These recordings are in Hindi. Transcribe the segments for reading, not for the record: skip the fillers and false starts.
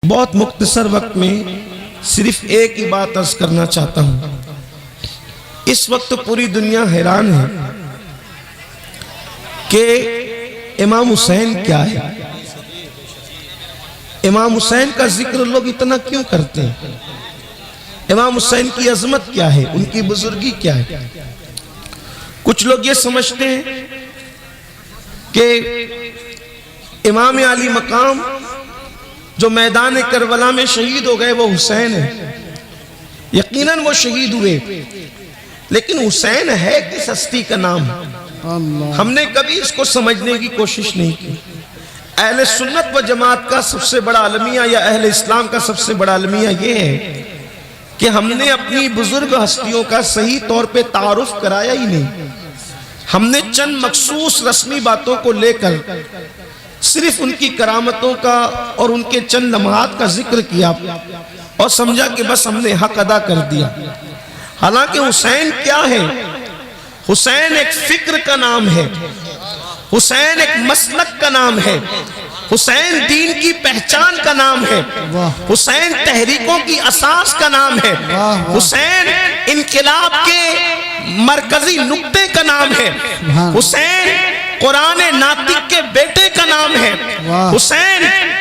बहुत मुख्तसर वक्त में सिर्फ एक ही बात अर्ज करना चाहता हूं। इस वक्त पूरी दुनिया हैरान है कि इमाम हुसैन क्या है। इमाम हुसैन का जिक्र लोग इतना क्यों करते हैं? इमाम हुसैन की अजमत क्या है, उनकी बुजुर्गी क्या है? कुछ लोग ये समझते हैं कि इमाम अली मकाम जो मैदान करबला में शहीद हो गए वो हुसैन है। यकीनन वो शहीद हुए, लेकिन हुसैन है किस हस्ती का नाम? हमने कभी इसको समझने की कोशिश नहीं की। अहले सुन्नत व जमात का सबसे बड़ा अलमिया या अहले इस्लाम का सबसे बड़ा अलमिया ये है कि हमने अपनी बुजुर्ग हस्तियों का सही तौर पे तारुफ कराया ही नहीं। हमने चंद मखसूस रस्मी बातों को लेकर सिर्फ उनकी करामतों का और उनके चंद लम्हात का जिक्र किया और समझा कि बस हमने हक अदा कर दिया। हालांकि हुसैन क्या है? हुसैन एक फिक्र का नाम है, हुसैन एक मसलक का नाम है, हुसैन दीन की पहचान का नाम है, हुसैन तहरीकों की असास का नाम है, हुसैन इनकिलाब के मरकजी नुक्ते का नाम है, हुसैन कुरान नातिक के बेटे का नाम है, हुसैन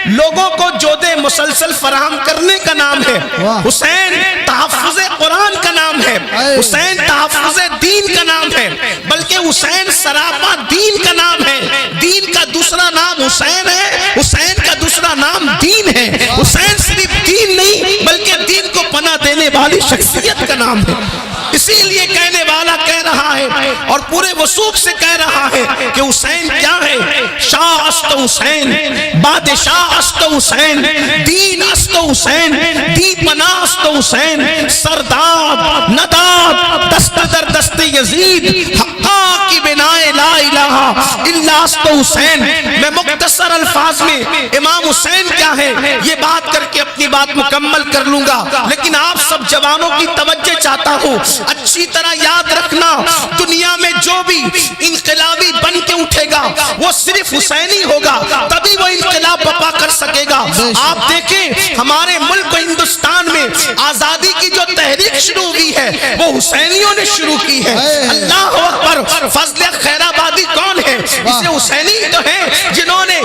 लोगों को जोदे मुसलसल फराहम करने का नाम है, हुसैन तहफ्फुज़े कुरान का नाम है, हुसैन तहफ्फुज़े दीन का नाम है, बल्कि हुसैन सरापा दीन का नाम है। दीन का दूसरा नाम हुसैन है, हुसैन का दूसरा नाम दीन है। हुसैन सिर्फ दीन नहीं बल्कि दीन को पनाह देने वाली शख्सियत का नाम है। इसीलिए कहने वाला कह रहा है और पूरे वसूख से कह रहा है कि हुसैन क्या है? शाह अस्त हुसैन, बादशाह अस्त हुसैन, दीन अस्त हुसैन, दीपना अस्त हुसैन, सरदार नदाद दस्त दर दस्त यजीद हक्का की बिनाए ला इलाहा इल्ला अस्त हुसैन। मैं मुख्तसर अल्फाज में इमाम हुसैन क्या है ये बात करके अपनी बात मुकम्मल कर लूंगा, लेकिन आप सब जवानों की तवज्जो चाहता हूँ। अच्छी तरह याद रखना, दुनिया में जो भी इनकलाबी बन के उठेगा वो सिर्फ हुसैनी होगा, तभी वो इनकलाब बपा कर सकेगा। आप देखें हमारे मुल्क हिंदुस्तान में आजादी की जो तहरीक शुरू हुई है वो हुसैनियों ने शुरू की है। अल्लाह अकबर। फजल खैराबादी कौन है? इसे हुसैनी तो है जिन्होंने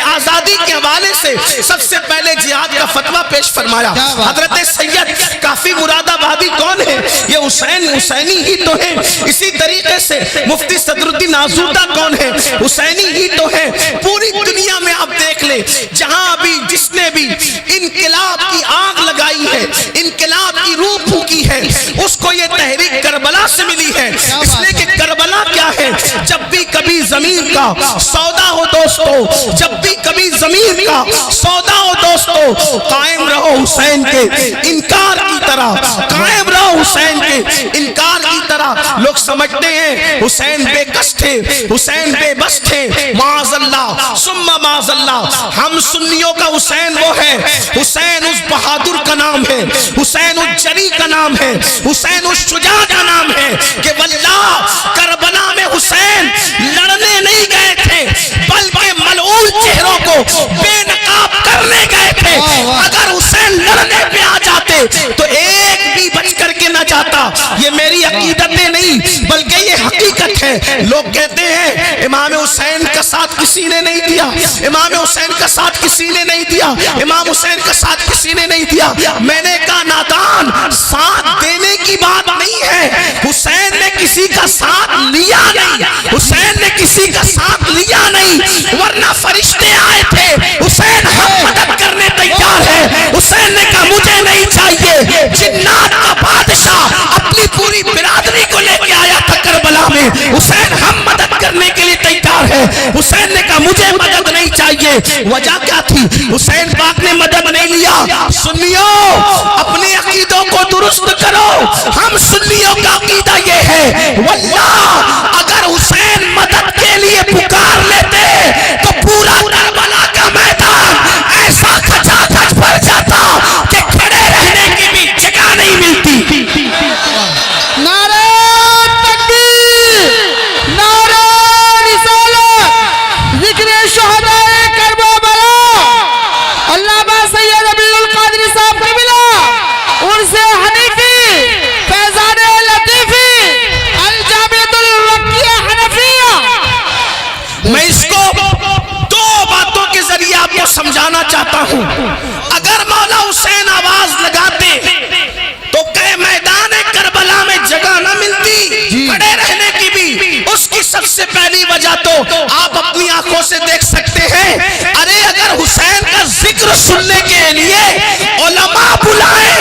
आजादी के हवाले से सबसे पहले जिहाद का फतवा पेश फरमाया। हजरत सैयद काफी मुरादाबादी कौन है? ये हुसैनी ही तो है। इसी तरीके से मुफ्ती सदरुद्दीन आजूदा कौन है? हुसैनी ही तो है। पूरी दुनिया में आप देख ले, जहां भी जिसने भी इनकलाब की आग लगाई है, इनकलाब की रूह फूकी है, उसको ये तहरीक करबला से मिली है। इसलिए कि करबला क्या है? जब भी कभी जमीन का सौदा हो दोस्तों, जब भी कभी जमीन का सौदा हो दोस्तों, कायम रहो हुसैन के इनकार की तरह, कायम रहो हुसैन के इनकार की तरह। लोग समझते हैं हुसैन बेकस थे, हुसैन बेबस थे। माज़अल्लाह सुम्मा माज़अल्लाह। हम सुन्नियों का हुसैन वो है, हुसैन उस बहादुर का नाम है, हुसैन उस जरी का नाम है, हुसैन उस शुजा का नाम है कि वल्लाह करबला में हुसैन लड़ने नहीं गए थे बल्कि मलऊन चेहरों को बेनकाब करने गए थे। अगर हुसैन लड़ने पे आ जाते तो एक भी बच करके ना जाता। ये मेरी अकीदतें नहीं बल्कि ये हकीकत है। लोग कहते हैं इमाम हुसैन का साथ किसी ने नहीं दिया, इमाम हुसैन का साथ किसी ने नहीं दिया, इमाम हुसैन का साथ किसी ने नहीं दिया। मैंने कहा नादान, साथ देने की बात नहीं है। हुसैन ने किसी का साथ लिया नहीं, हुसैन ने किसी का साथ लिया नहीं, वरना फरिश्ते आए थे। हुसैन हम मदद करने तैयार है। हुसैन ने कहा मुझे नहीं चाहिए। जिन्नात का बादशाह अपनी पूरी बिरादरी को लेके आया था करबला में। हुसैन हम मदद करने के लिए तैयार है। हुसैन ने कहा मुझे मदद नहीं चाहिए। वजह क्या थी? हुसैन पाक ने मदद नहीं लिया। सुन्नियों अपने अकीदों को दुरुस्त करो। हम सुन्नियों का अकीदा ये है वल्लाह अगर हुसैन मदद के लिए पुकार लेते तो पूरा करबला का मैदान ऐसा खचाखच भर जाता कि खड़े रहने की भी जगह नहीं मिलती। नारे तकबीर, नारे रिसालत, जिक्र शुहदाए करबला, अल्लामा सैयद उनसे हनीफी फैजान लतीफी अल जामिअतुल वक्किया हनफिया। मैं इसको दो बातों के जरिए आपको समझाना चाहता हूं। अगर मौला हुसैन आवाज लगाते तो कहे मैदान करबला में जगह न मिलती खड़े रहने की भी। उसकी सबसे पहली वजह तो आप अपनी आंखों से देख सकते हैं। अरे अगर हुसैन का जिक्र सुनने के लिए उलमा बुलाए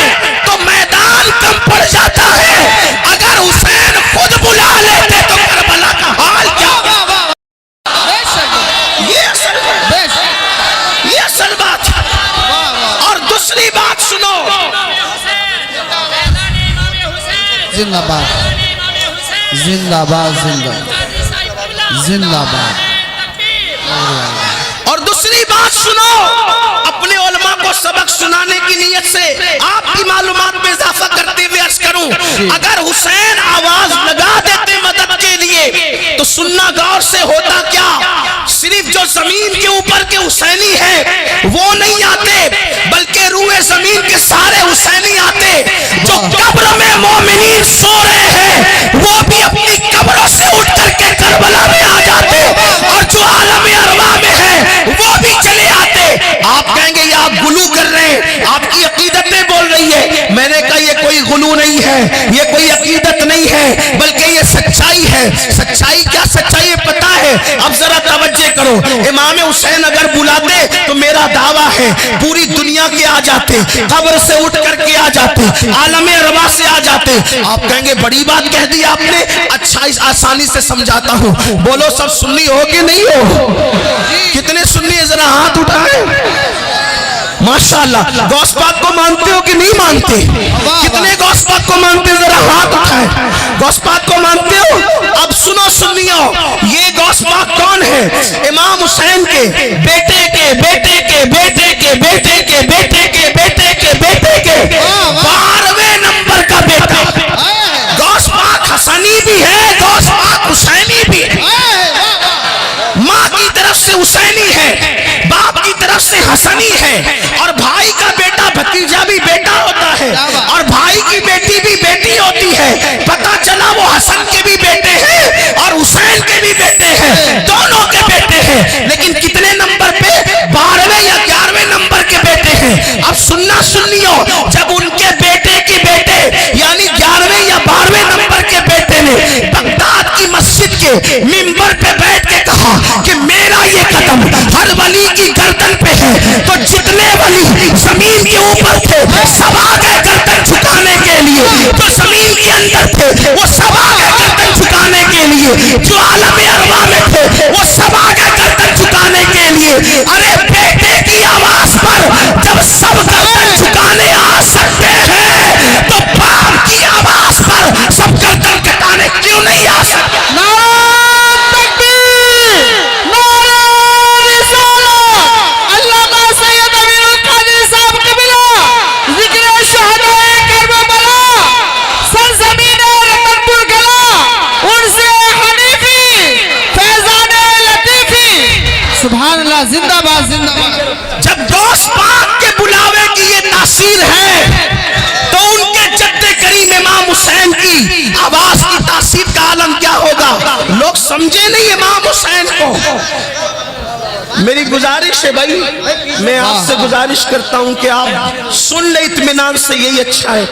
तो मैदान कम पड़ जाता है। अगर हुसैन खुद बुला लेते तो करबला का हाल क्या? ये असल बात है। और दूसरी बात सुनो, जिंदाबाद जिंदाबाद जिंदाबाद। और दूसरी बात सुनो, अपने उलमा को सबक सुनाने की नियत से आपकी मालूमात में इजाफा करते हुए अर्ज करूं, अगर हुसैन आवाज लगा देते मदद के लिए तो सुनना गौर से होता क्या? सिर्फ जो जमीन के ऊपर के हुसैनी है वो नहीं आते, बल्कि रूए जमीन के सारे हुसैनी आते। जो कब्र में मोमिनीन सो रहे हैं वो भी अपनी कब्रों से उठ करके करबला में आ जाते, और जो आलम अरवा में है वो भी चले आते। आप कहेंगे ये आप गुलू कर रहे हैं, आपकी अकीदतें बोल रही है। मैंने कहा ये कोई गुलू नहीं है, ये कोई अकीदत नहीं है, बल्कि ये सच्चाई है। सच्चाई क्या सच्चाई है पता है? अब जरा तवज्जो करो। इमाम हुसैन अगर बुलाते तो मेरा दावा है पूरी दुनिया के आ जाते, कब्र से उठ करके आ जाते, आलम अरवा से आ जाते। आप कहेंगे बड़ी बात कह दी आपने। अच्छा इस आसानी से समझाता हूँ। बोलो सब सुन्नी हो कि नहीं हो? कितने सुन्नी है जरा हाथ उठाएं। माशाअल्लाह। गौस पाक को मानते हो कि नहीं मानते? कितने गौस पाक को मानते? जरा हाथ उठाएं। गौस पाक को मानते हो? अब सुनो सुन्नियों, ये गौस पाक कौन है? इमाम हुसैन के बेटे के बेटे के बेटे के बेटे के बेटे के बेटे के बेटे के 12वें नंबर का बेटा। गौस पाक हसनी भी है, गौस पाक हुसैनी भी है। माँ की तरफ से हुसैनी है, बाप की तरफ से हसनी है, और भाई का बेटा भतीजा भी बेटा होता है, और भाई की बेटी भी बेटी होती है। पता चला वो हसन के भी बेटे हैं और हुसैन के भी बेटे हैं, दोनों के बेटे हैं। लेकिन कितने नंबर पे? 12वें या 11वें नंबर के बेटे हैं। अब सुनना सुनियो, जब उनके बेटे के बेटे यानी 11वें या 12वें नंबर के बेटे ने बगदाद की मस्जिद के मिंबर पे बैठ के कहा कि मेरा ये कदम हर वली की गर्दन पे है, तो जितने वली जमीन के ऊपर थे सब आ गए गर्दन झुकाने के लिए, जो जमीन के अंदर थे वो सब आ गए गर्दन झुकाने के लिए, जो आलम अरवा में थे वो सब आ गए गर्दन झुकाने के लिए। अरे बेटे की आवाज पर जब सब गर्दन झुकाने आ सकते हैं तो बाप की आवाज पर सब गर्दन कटाने क्यों नहीं आ सकते? जिंदाबाद जिंदाबाद। जब गौस पाक के बुलावे की ये तासीर है तो उनके जद्दे करीम इमाम हुसैन की आवाज की तासीर का आलम क्या होगा? लोग समझे नहीं इमाम हुसैन को। मेरी गुजारिश है भाई, मैं आपसे गुजारिश करता हूं कि आप सुन ले इत्मीनान से, यही अच्छा है।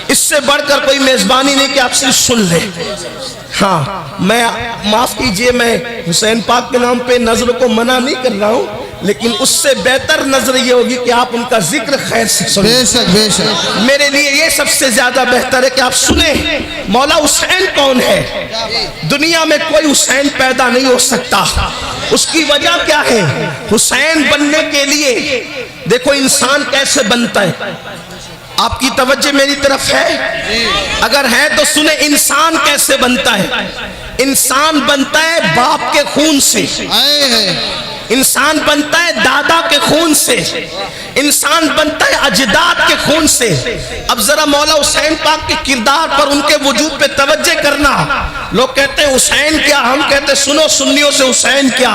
इससे बढ़कर कोई मेजबानी नहीं कि आप सिर्फ सुन ले। हाँ, मैं माफ कीजिए, मैं हुसैन पाक के नाम पे नजर को मना नहीं कर रहा हूँ, लेकिन उससे बेहतर नजर ये होगी कि आप उनका जिक्र खैर से सुने। बेशक बेशक। मेरे लिए ये सबसे ज्यादा बेहतर है कि आप सुने मौला हुसैन कौन है। दुनिया में कोई हुसैन पैदा नहीं हो सकता। उसकी वजह क्या है? हुसैन बनने के लिए देखो इंसान कैसे बनता है। आपकी तवज्जो मेरी तरफ है? अगर है तो सुने, इंसान कैसे बनता है। इंसान बनता है बाप के खून से, इंसान बनता है दादा के खून से, इंसान बनता है अजदाद के खून से। अब जरा मौला हुसैन पाक के किरदार पर, उनके वजूद पे तवज्जो करना। लोग कहते हैं हुसैन क्या, हम कहते हैं सुनो सुन्नियों से हुसैन क्या।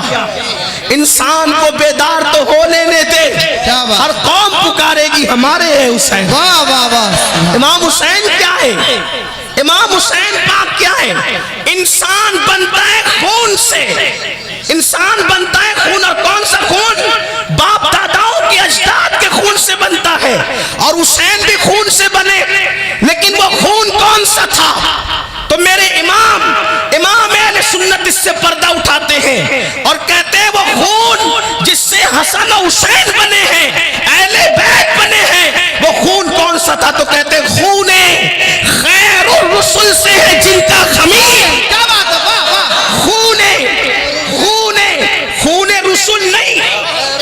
इंसान को बेदार तो हो लेने दे, हर कौम पुकारेगी हमारे हैं हुसैन। वाह वाह वाह। इमाम हुसैन क्या है? इमाम हुसैन पाक क्या है? इंसान बनता है खून से, इंसान बनता है खून, और कौन सा खून? बाप दादाओं के अजदाद के खून से बनता है। और हुसैन भी खून से बने, लेकिन वो खून कौन सा था? तो मेरे इमाम अहले सुन्नत इससे पर्दा उठाते हैं और कहते हैं वो खून जिससे हसन और हुसैन बने हैं, अहले बैत बने हैं, वो खून कौन सा था? तो कहते हैं खूने खैरुर रसूल से है जिनका खमीर। क्या बात है, वाह वाह। खूने खूने खूने रसूल नहीं,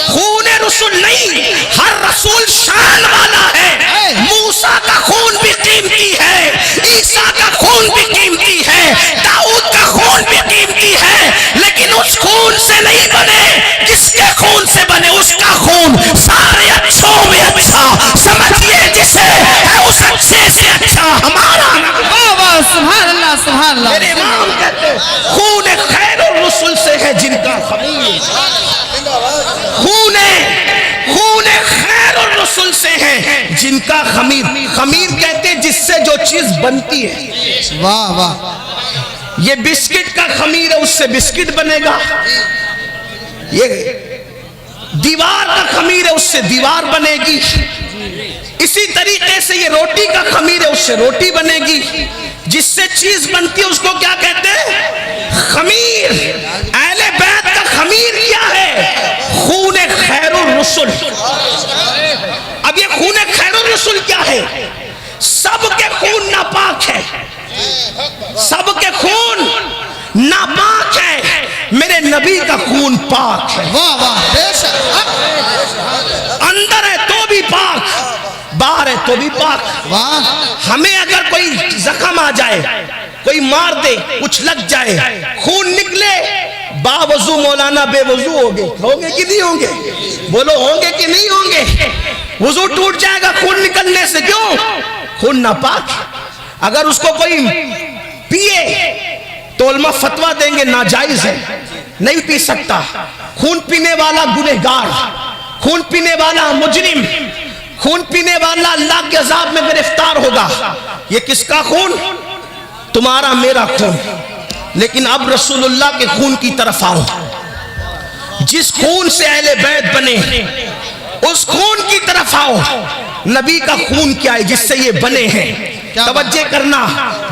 खूने रसूल नहीं, हर रसूल शान वाला है। मूसा का खून भी कीमती है, ईसा का खून भी कीमती है, दाऊद का खून भी कीमती है, लेकिन उस खून से नहीं बने जिसके खून से बने। उसका खून सारे अच्छों में अच्छा, समझिए जिसे है उस अच्छे से अच्छा हमारा। वाह वाह, सुभान अल्लाह सुभान अल्लाह। मेरे इमाम कहते हैं खून खैरुर रसूल से है जिनका खमीर। खूने खैरुर रसूल से है जिनका खमीर। खमीर कहते हैं जिससे जो चीज बनती है। वाह वाह। ये बिस्किट का खमीर है, उससे बिस्किट बनेगा। ये दीवार का खमीर है, उससे दीवार बनेगी। इसी तरीके से ये रोटी का खमीर है, उससे रोटी बनेगी। जिससे चीज बनती है उसको क्या कहते हैं? खमीर। अहले बैत का खमीर क्या है? खून खैरुर रसूल। अब ये खून खैरुर रसूल क्या है? सबके खून नापाक है, सबके खून नापाक है, मेरे नबी का खून पाक है। वाह वाह, बेशक। अंदर है तो भी पाक, बाहर है तो भी पाक। वाह। हमें अगर कोई जख्म आ जाए, कोई मार दे, कुछ लग जाए, खून निकले, बावजू मौलाना बेवजू होंगे कि नहीं होंगे? बोलो होंगे कि नहीं होंगे? वजू टूट जाएगा खून निकलने से। क्यों? खून नापाक। अगर उसको कोई पिए तो उलमा फतवा देंगे नाजायज है, नहीं पी सकता। खून पीने वाला गुनहगार, खून पीने वाला मुजरिम, खून पीने वाला अल्लाह के अज़ाब में गिरफ्तार होगा। ये किसका खून? तुम्हारा मेरा खून। लेकिन अब रसूलुल्लाह के खून की तरफ आओ। जिस खून से अहले बैत बने उस खून की तरफ आओ। नबी का खून क्या है जिससे ये बने हैं? तवज्जो करना,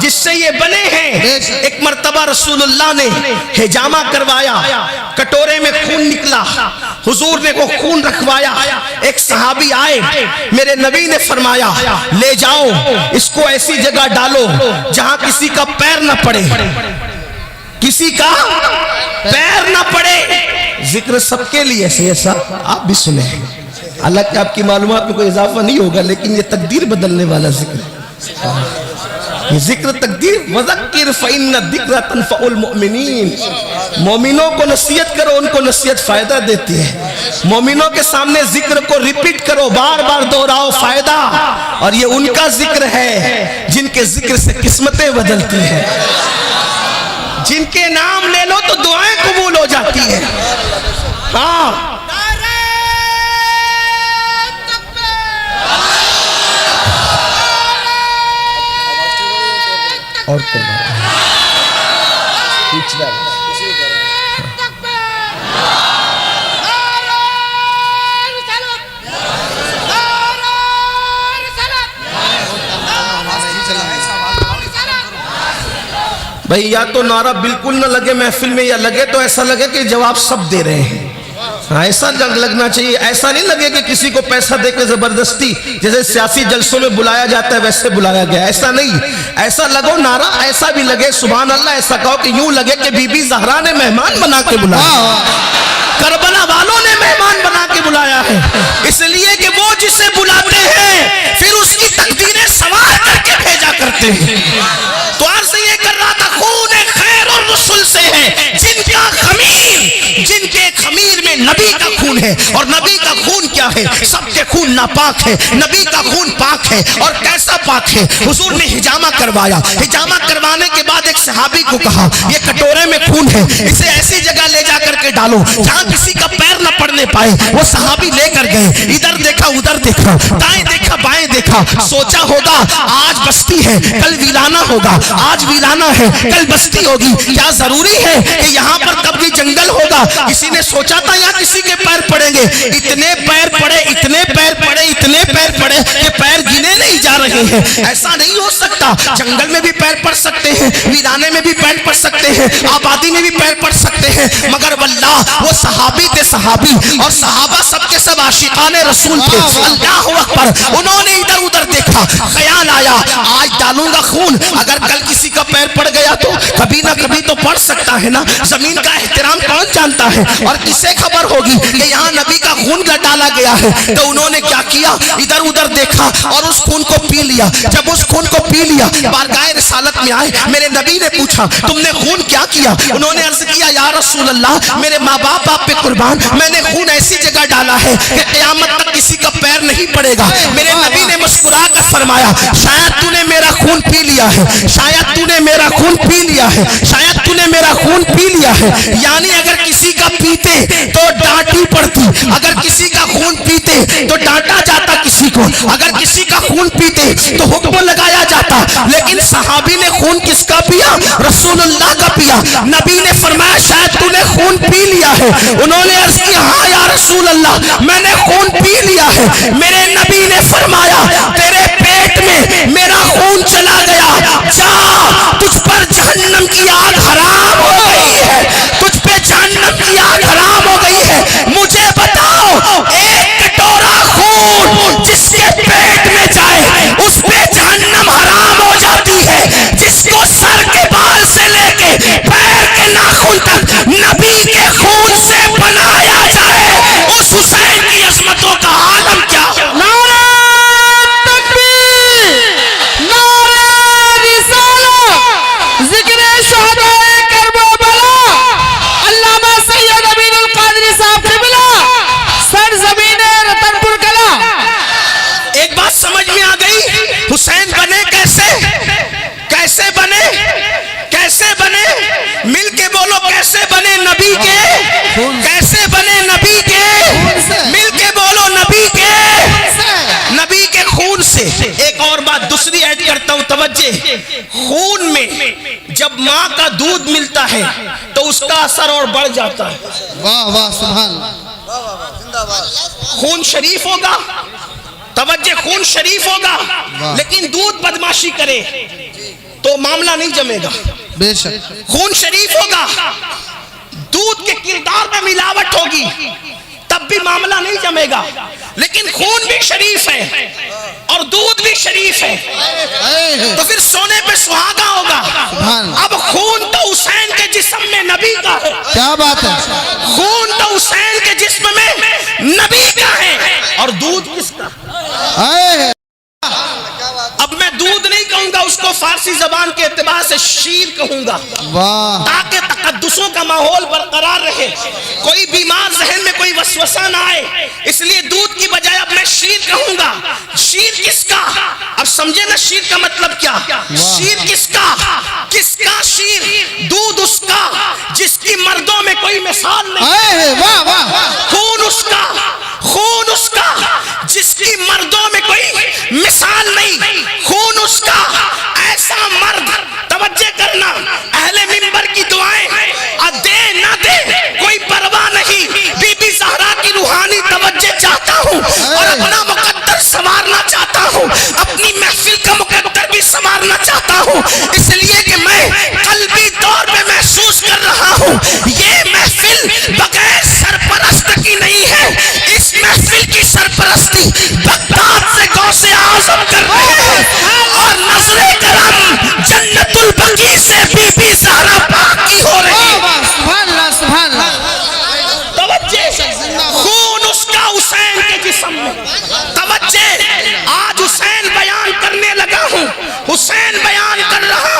जिससे ये बने हैं। एक मर्तबा रसूलुल्लाह ने हिजामा करवाया, कटोरे में खून निकला, हुजूर ने वो खून रखवाया। एक सहाबी आए, मेरे नबी ने फरमाया ले जाओ इसको ऐसी जगह डालो जहां किसी का पैर न पड़े, किसी का पैर न पड़े। जिक्र सबके लिए ऐसा आप भी सुने। अल्लाह के आपकी मालूमात में कोई इजाफा नहीं होगा, लेकिन ये तकदीर बदलने वाला जिक्र है। ये जिक्र तकदीर वज़क्किर फ़इन्न ज़िक्र तनफ़उल मुमिनीन। मोमिनों को नसीहत करो, उनको नसीहत फायदा देती है। मोमिनों के सामने जिक्र को रिपीट करो, बार बार दोहराओ, फायदा। और ये उनका जिक्र है जिनके जिक्र से किस्मतें बदलती हैं। जिनके नाम ले लो तो दुआएं कबूल हो जाती है। हाँ, और भाई या तो नारा बिल्कुल ना लगे महफिल में, या लगे तो ऐसा लगे कि जवाब सब दे रहे हैं। हाँ, ऐसा लगना चाहिए। ऐसा नहीं लगे कि किसी को पैसा देकर जबरदस्ती जैसे सियासी जलसों में बुलाया जाता है वैसे बुलाया गया। ऐसा नहीं, ऐसा लगो नारा ऐसा भी लगे सुभान अल्लाह। ऐसा कहो कि यूं लगे कि बीबी ज़हरा ने मेहमान बना के बुलाया, करबला वालों ने मेहमान बना के बुलाया है। इसलिए कि वो जिसे बुलाते हैं फिर उसकी तकदीरें सवार करके भेजा करते हैं। तो अर्ज़ ये कर रहा था खून खैरुर रसूल से है जिनका खमीर, जिनके खमीर में नबी का खून है। और नबी का खून क्या है? सबके खून नापाक है, नबी का खून पाक है। और कैसा पाक है? हुजूर ने हिजामा करवाया। हिजामा करवाने के बाद एक सहाबी को कहा, ये कटोरे में खून है, इसे ऐसी जगह ले जा करके डालो जहां किसी का पैर न पड़ने पाए। वो सहाबी लेकर गए, इधर देखा उधर देखा, दाएं देखा बाएं देखा, सोचा होगा आज बस्ती है कल वीराना होगा, आज वीराना है कल बस्ती होगी, क्या जरूरी है कि यहाँ पर कभी जंगल होगा? किसी ने सोचा था यहाँ किसी के पैर पड़ेंगे? इतने पैर पड़े, इतने पैर पड़े, इतने पैर पड़े कि पैर गिने नहीं जा रहे हैं। ऐसा नहीं हो सकता, जंगल में भी पैर पड़ सकते हैं, वीराने में भी पैर पड़ सकते हैं, आबादी में भी पैर पड़ सकते हैं, मगर वल्लाह वो सहाबी थे सहाबी, और सहाबा सबके सब आशिकाने रसूल थे। अल्लाह अकबर। उन्होंने इधर उधर देखा, ख्याल आया आज डालूंगा खून, अगर कल किसी का पैर पड़ गया तो कभी ना कभी तो पड़ सकता है ना। जमीन का एहतराम कौन जानता है, और किसे खबर होगी कि यहाँ नबी का खून डाला गया है? तो उन्होंने क्या किया, इधर उधर देखा और उस खून को पी लिया। जब उस खून को पी लिया, बारगाह रिसालत में आए, मेरे नबी ने पूछा तुमने खून क्या किया? उन्होंने अर्ज किया, या रसूल अल्लाह, मेरे माँ बाप आप पे कुर्बान, मैंने खून ऐसी जगह डाला है कि क़यामत तक किसी का पैर नहीं पड़ेगा। मेरे नबी ने मुस्कुरा कर फरमाया, शायद तूने मेरा खून पी लिया है, शायद तूने मेरा खून पी लिया है, शायद तूने मेरा खून पी लिया है। यानी अगर किसी का पीते तो डांटी पड़ती, अगर किसी का खून पीते तो डांटा जाता किसी को, अगर किसी का खून पीते तो हुक्म लगाया जाता। लेकिन सहाबी ने खून किसका पिया? रसूलुल्लाह का पिया। नबी ने फरमाया, शायद तूने खून पी लिया है। उन्होंने अर्ज किया, हाँ या रसूल अल्लाह, मैंने खून पी लिया है। मेरे नबी ने फरमाया, तेरे पेट में मेरा खून चला गया, जा तुझ पर जहन्नम की आग हराम हो गई है, तुझ पे जहन्नम की आग हराम हो गई है। मुझे बताओ, एक कटोरा खून जिसके पेट में जाए उस पे जहन्नम हराम हो जाती है। जिसको सर के बाल से लेके पैर के नाखून तक नबी के खून से बनाया जाए, उस हुसैन की अजमतों का आलम क्या हो? नारे तकबीर, नारे रिसालत, जिक्र शुहदाए करबला, अल्लामा सैयद अमीनुल कादरी साहब क़िबला, सरज़मीन रतनपुर कला। एक बात समझ में आ गई, हुसैन बने कैसे? कैसे बने? कैसे बने? मिल के बोलो, कैसे बने? नबी के। कैसे बने? नबी के। मिल के बोलो, नबी के। नबी के खून से। एक और बात दूसरी ऐड करता हूं, तवज्जे। खून में जब माँ का दूध मिलता है तो उसका असर और बढ़ जाता है। वाह वाह सुभान। खून शरीफ होगा, तवज्जे, खून शरीफ होगा, लेकिन दूध बदमाशी करे तो मामला नहीं जमेगा। बेशक। खून शरीफ होगा, दूध के किरदार में मिलावट होगी तब भी मामला नहीं जमेगा। लेकिन खून भी शरीफ है और दूध भी शरीफ है, तो फिर सोने पे सुहागा होगा। अब खून तो हुसैन के जिस्म में नबी का है। क्या बात है? खून तो हुसैन के जिस्म में नबी का है, और दूध किसका? अब मैं दूध नहीं कहूंगा, उसको फारसी जबान के एतबार से शीर कहूंगा, वाह, ताकि तकद्दुसों का माहौल बरकरार रहे, कोई बीमार जहन में कोई वसवसा ना आए। इसलिए दूध की बजाय अब मैं शीर कहूंगा। शीर किसका? अब समझे ना शीर का मतलब क्या? शीर किसका? किसका शीर? दूध उसका जिसकी मर्दों में कोई मिसाल नहीं। वाह वाह। खून उसका, खून उसका जिसकी मर्दों में कोई मिसाल नहीं। खून उसका ऐसा मर्द, तवज्जो करना, अहले मिंबर की दुआएं दे ना दे कोई परवाह नहीं। बीबी ज़हरा की रूहानी तवज्जो चाहता हूँ और अपना मुकद्दर संवारना चाहता हूँ, अपनी महफिल का मुकद्दर भी संवारना चाहता हूँ। इसलिए कि मैं कल्बी तौर पे महसूस कर रहा हूँ, ये महफिल बगैर सरपरस्त की नहीं है। इस महफिल की सरपरस्ती बगदाद से गौसे आज़म कर रहे हैं और नजरे करम जन्नतुल बकी से बीबी ज़हरा पाक की हो रही है। खून उसका हुसैन के जिस्म में। तवज्जो, आज हुसैन बयान करने लगा हूँ, हुसैन बयान कर रहा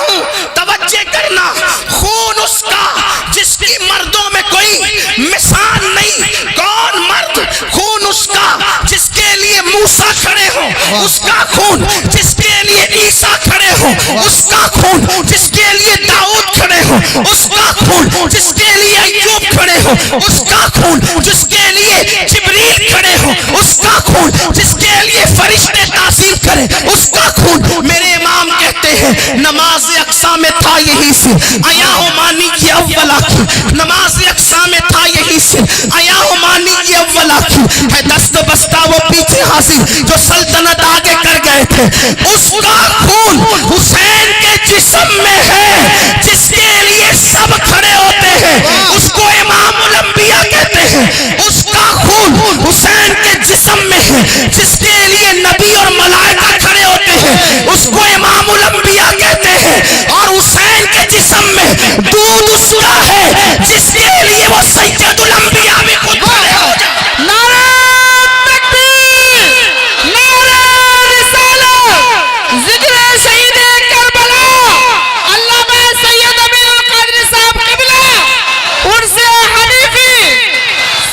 उसका खून जिसके लिए ईसा खड़े हो, उसका खून जिसके लिए दाऊद खड़े हो, उसका खून जिसके लिए अय्यूब खड़े हो, उसका खून जिसके लिए जिब्रील खड़े हो, उसका खून जिसके लिए फरिश्ते तासीर करें, उसका खून। मेरे इमाम कहते हैं नमाज अक्सा में था यही से आया हो मानी की अव्वल आखिर, नमाज अक्सा में था यही से आया हो मानी की अव्वल आखिर है। दस्त बस्ता वो पीछे हासिल जो सल्तनत आगे कर गए थे, उसका खून हुसैन के जिस्म में है जिसके लिए सब खड़े होते हैं, उसको इमामुल अंबिया कहते हैं। उसका खून हुसैन के जिस्म में है जिसके लिए नबी और मलाइका खड़े होते हैं, उसको इमामुल अंबिया कहते हैं। और हुसैन के जिस्म में दूध उसका है जिसके लिए वो सैयदुल अंबिया भी खुद खड़े हो जाए।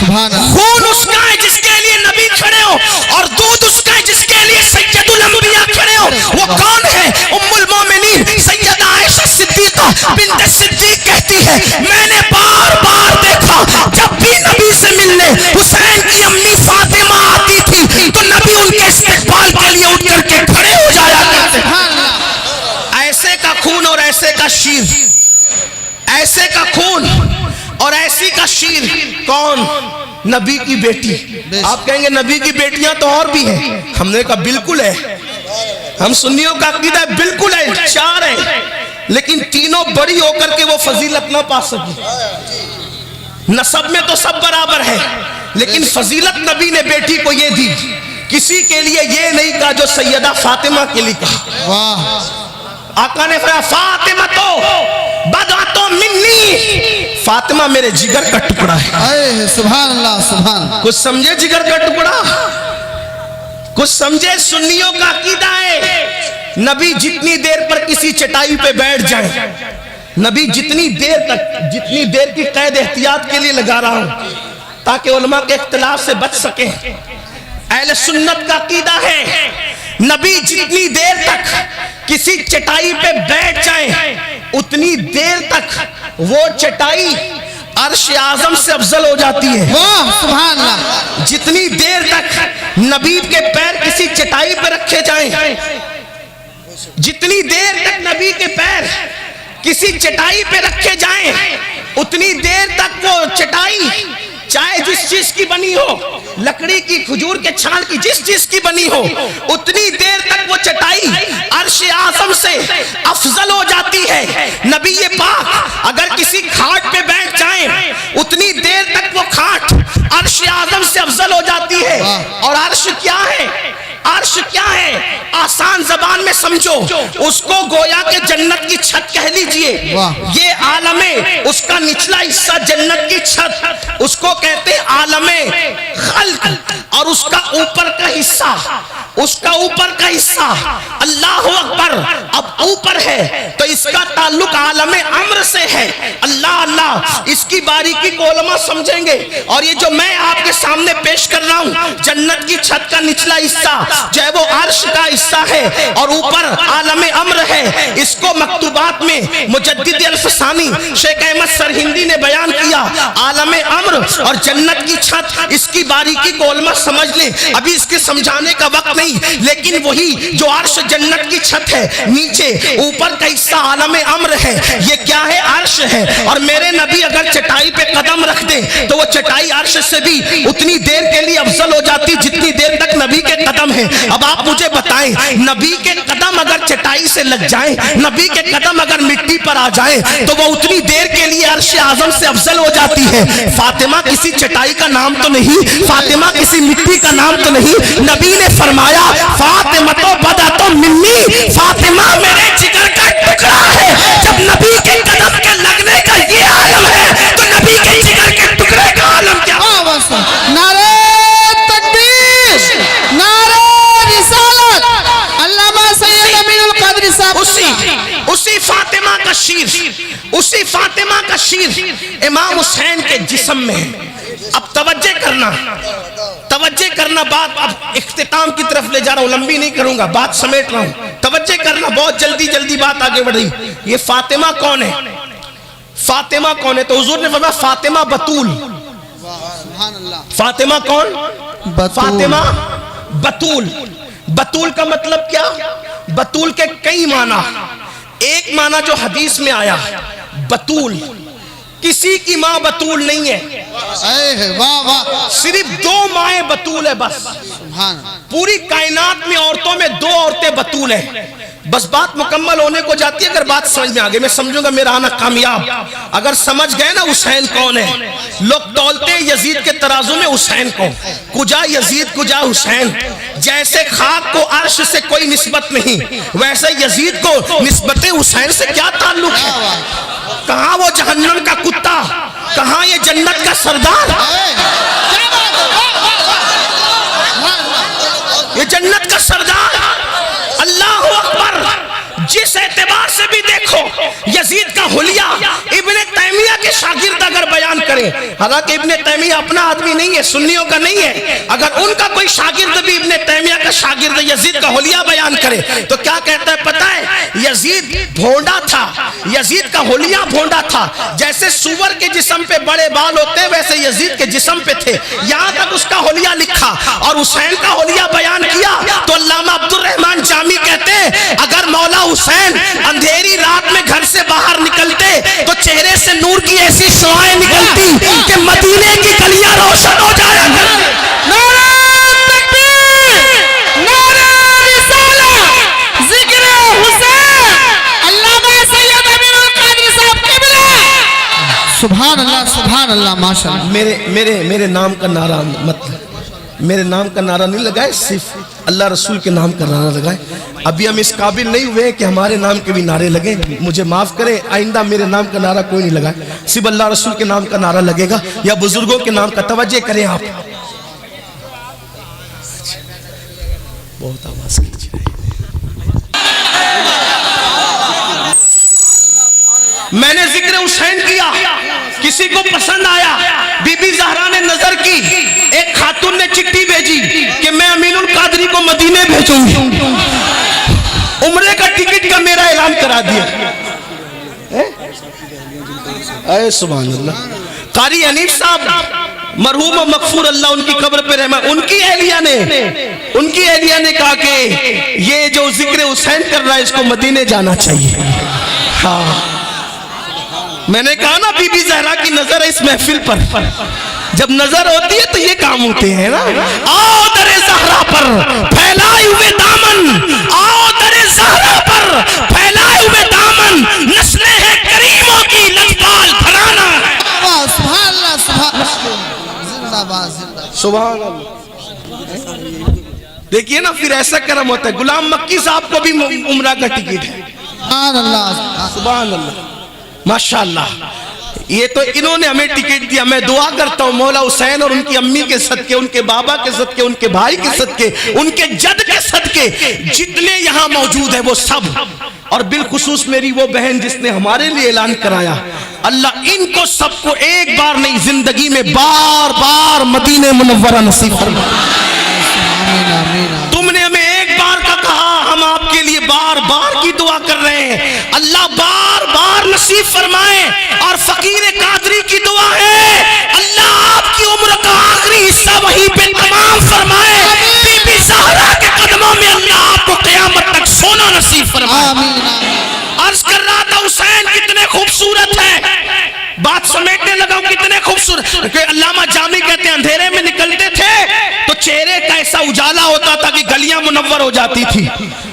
खून उसका है जिसके लिए नबी खड़े हो और दूध उसका है जिसके लिए सैयदुल अंबिया खड़े हो। वो कौन है? उम्मुल मोमिनीन सैयदा आयशा सिद्दीका बिन्त सिद्दीक कहती है मैंने बार बार देखा जब भी नबी से मिलने हुसैन की अम्मी फातिमा आती थी तो नबी उनके इस्तेकबाल के लिए उठ करके खड़े हो जाया करते। ऐसे का खून और ऐसे का शीर, ऐसे का खून और ऐसी का शीर कौन? नबी की बेटी। आप कहेंगे नबी की बेटियां तो और भी हैं, हमने कहा बिल्कुल है। हम सुन्नियों का अकीदा है बिल्कुल है, 4 है, लेकिन तीनों बड़ी होकर के वो फजीलत ना पा सकी। नसब में तो सब बराबर है, लेकिन फजीलत नबी ने बेटी को ये दी, किसी के लिए ये नहीं कहा जो सैयदा फातिमा के लिए कहा। वाह, आका ने फरमाया फातिमा तो बदा तो मिन्नी, फातिमा मेरे जिगर का टुकड़ा है। सुभान अल्लाह, सुभान। कुछ समझे जिगर का टुकड़ा? कुछ समझे? सुन्नियों का अकीदा है नबी जितनी देर पर किसी चटाई पे बैठ जाए, नबी जितनी देर की कैद एहतियात के लिए लगा रहा हूं ताकि उलमा के इख्तिलाफ से बच सके। अहले सुन्नत का अकीदा है नबी जितनी देर तक किसी चटाई पे बैठ जाए उतनी देर तक वो चटाई अर्श आजम से अफजल हो जाती है। वाह, सुभान अल्लाह। जितनी देर तक नबी के पैर किसी चटाई पर रखे जाएं, जितनी देर तक नबी के पैर किसी चटाई पे रखे जाएं, उतनी देर तक वो चटाई चाहे जिस चीज की बनी हो, लकड़ी की, खजूर के छाल की, जिस चीज की बनी हो, उतनी देर तक वो चटाई अर्श आज़म से अफजल हो जाती है। नबी ये पाक अगर किसी खाट पे बैठ जाए उतनी देर तक वो खाट अर्श आज़म से अफजल हो जाती है। और अर्श क्या है? अर्श क्या है? आसान जबान में समझो, उसको गोया के जन्नत की छत कह लीजिए। ये आलमे, उसका निचला हिस्सा जन्नत की छत, उसको कहते हैं आलमे खल्क। और उसका ऊपर का हिस्सा, उसका ऊपर का हिस्सा अल्लाह अकबर अब ऊपर है तो इसका ताल्लुक आलमे अम्र से है। अल्लाह अल्लाह, इसकी बारीकी को उलमा समझेंगे। और ये जो मैं आपके सामने पेश कर रहा हूँ, जन्नत की छत का निचला हिस्सा जो है वो अर्श का हिस्सा है और ऊपर आलमे अम्र है। इसको मकतूबात में मुजद्दिद अल-फसानी शेख अहमद सरहिंदी ने बयान किया। आलमे अम्र और जन्नत की छत, इसकी बारीकी को उलमा समझ ले, अभी इसके समझाने का वक्त नहीं। लेकिन वही जो अर्श जन्नत की छत है, नीचे ऊपर का हिस्सा आलमे अम्र है, ये क्या है? अर्श है। और मेरे नबी अगर चटाई पे कदम रख दे तो वो चटाई अर्श से भी उतनी देर के लिए अफजल हो जाती जितनी देर तक नबी के कदम है। अब आप मुझे बताएं, नबी के कदम अगर चटाई से लग जाए, नबी के कदम अगर मिट्टी पर आ जाए तो वो उतनी देर के लिए अर्श आज़म से अफजल हो जाती है। फातिमा किसी चटाई का नाम तो नहीं, फातिमा किसी मिट्टी का नाम तो नहीं। नबी ने फरमाया फातिमा तो बदा तो मिन्नी, फातिमा मेरे जिगर का टुकड़ा है। जब नबी के कदम के लगने का ये आलम है तो नबी के जिगर के टुकड़े का आलम क्या? नारे तकबीर, नारे रिसालत, अल्लामा सैयद अमीनुल क़ादरी साहब। उसी फातिमा का शीर, उसी फातिमा का शीर इमाम हुसैन के जिस्म में है। अब तवज्जो करना, तवज्जे करना, बात अब इख्तिताम की तरफ ले जा रहा हूं, लंबी नहीं करूंगा, बात समेट रहा हूं, तवज्जे करना, बहुत जल्दी जल्दी बात आगे बढ़ रही। ये फातिमा कौन है? फातिमा कौन है? तो हुजूर ने फरमाया फातिमा बतूल। फातिमा कौन? फातिमा बतूल। बतूल का मतलब क्या? बतूल के कई माना। एक माना जो हदीस में आया, बतूल किसी की मां बतूल नहीं है, वाह वाह, सिर्फ दो माएं बतूल है बस। पूरी कायनात में औरतों में दो औरतें बतूल है बस। बात मुकम्मल होने को जाती है अगर बात समझ में आ गई। मैं समझूंगा मेरा आना कामयाब। अगर समझ गए ना हुसैन कौन है, लोग तौलते यजीद के तराजू में हुसैन को, कुजा यजीद कुजा हुसैन। जैसे खाक को अर्श से कोई निस्बत नहीं, वैसे यजीद को निस्बत हुसैन से क्या ताल्लुक है? कहां वो जहन्नम का कुत्ता, कहां ये जन्नत का सरदार? ये जन्नत का सरदार, अल्लाह अकबर। जिस एतबार से भी देखो, यजीद का हुलिया इब्ने तैमिया के शागिर्द अगर बयान करें, हालांकि इब्ने तैमिया अपना आदमी नहीं है, सुन्नियों का नहीं है, अगर उनका कोई शागिर्द भी इब्ने तैमिया का शागिर्द यजीद का हुलिया बयान करे तो क्या कहता है पता है? यजीद भोंडा था, यजीद का हुलिया भोंडा था। जैसे सुअर के जिस्म पे बड़े बाल होते हैं वैसे यजीद के जिस्म पे थे। यहां तक उसका हुलिया लिखा और हुसैन का हुलिया बयान किया तो अल्लामा अब्दुल रहमान जामी कहते हैं अगर मौला हुसैन अंधेरी रात में घर से बाहर निकलते तो चेहरे से नूर की ऐसी शुआएं निकलती कि मदीने की गलियां रोशन हो जाया करती। नारे तकबीर, नारे रिसालत, जिक्र हुसैन, अल्लामा सैयद अमीरुल कादरी साहब क़िबला। सुभान अल्लाह, सुभान अल्लाह, माशाअल्लाह। मेरे नाम का नारा मत, मेरे नाम का नारा नहीं लगाए, सिर्फ अल्लाह रसूल के नाम का नारा लगाए। अभी हम इस काबिल नहीं हुए कि हमारे नाम के भी नारे लगे, मुझे माफ करें, आइंदा मेरे नाम का नारा कोई नहीं लगाए, सिर्फ अल्लाह रसूल के नाम का नारा लगेगा या बुजुर्गों के नाम का। तवज्जो करें आप, बहुत आवाज कीजिए। मैंने जिक्र हुसैन किया, किसी को पसंद आया, बीबी ज़हरा ने नजर की, एक खातून ने चिट्ठी भेजी कि मैं अमीनुल कादरी को मदीने भेजूंगी, उम्रे का टिकट का मेरा ऐलान करा दिया। अरे सुभान अल्लाह। कारी हनीफ साहब मरहूम और मगफूर अल्लाह उनकी कब्र पे रहमा, उनकी एहलिया ने कहा कि ये जो जिक्र हुसैन कर रहा है इसको मदीने जाना चाहिए। हाँ, मैंने कहा ना बीबी ज़हरा की नजर है इस महफिल पर, जब नजर होती है तो ये काम होते हैं ना। आओ दरे ज़हरा पर फैलाए हुए दामन, आओ दरे ज़हरा पर फैलाए हुए दामन, नस्लें हैं करीमों की लजपाल फलाना है। सुभान अल्लाह, सुभान जिंदाबाद, जिंदाबाद, सुभान अल्लाह। देखिए ना, फिर ऐसा करम होता है। गुलाम मक्की साहब को भी उम्रा का टिकट है। सुभान अल्लाह, सुभान अल्लाह, माशाअल्लाह। ये तो इन्होंने हमें टिकट दिया। मैं दुआ करता हूँ मौला हुसैन और उनकी अम्मी के सदके, उनके बाबा के सदके, उनके भाई के सदके, उनके जद के सदके, जितने यहाँ मौजूद है वो सब, और बिलखुसूस मेरी वो बहन जिसने हमारे लिए ऐलान कराया, अल्लाह इनको सबको एक बार नहीं जिंदगी में बार बार मदीने मुनव्वरा नसीब फरमाए। तुमने हमें एक बार का कहा, हम आपके लिए बार बार की दुआ कर रहे हैं, अल्लाह बार बार नसीब फरमाए। और फकीर कादरी की दुआ है, अल्लाह आपकी उम्र का आखिरी हिस्सा वहीं पे तमाम फरमाए। बीबी ज़हरा के कदमों में अल्लाह आपको क़यामत तक सोना नसीब फरमाए। अर्ज कर रहा था हुसैन कितने खूबसूरत है, बात समेटने लगा हूं, कितने खूबसूरत। अल्लामा जामी कहते हैं अंधेरे में निकलते थे तो चेहरे का ऐसा उजाला होता था कि गलियां मुनव्वर हो जाती थी।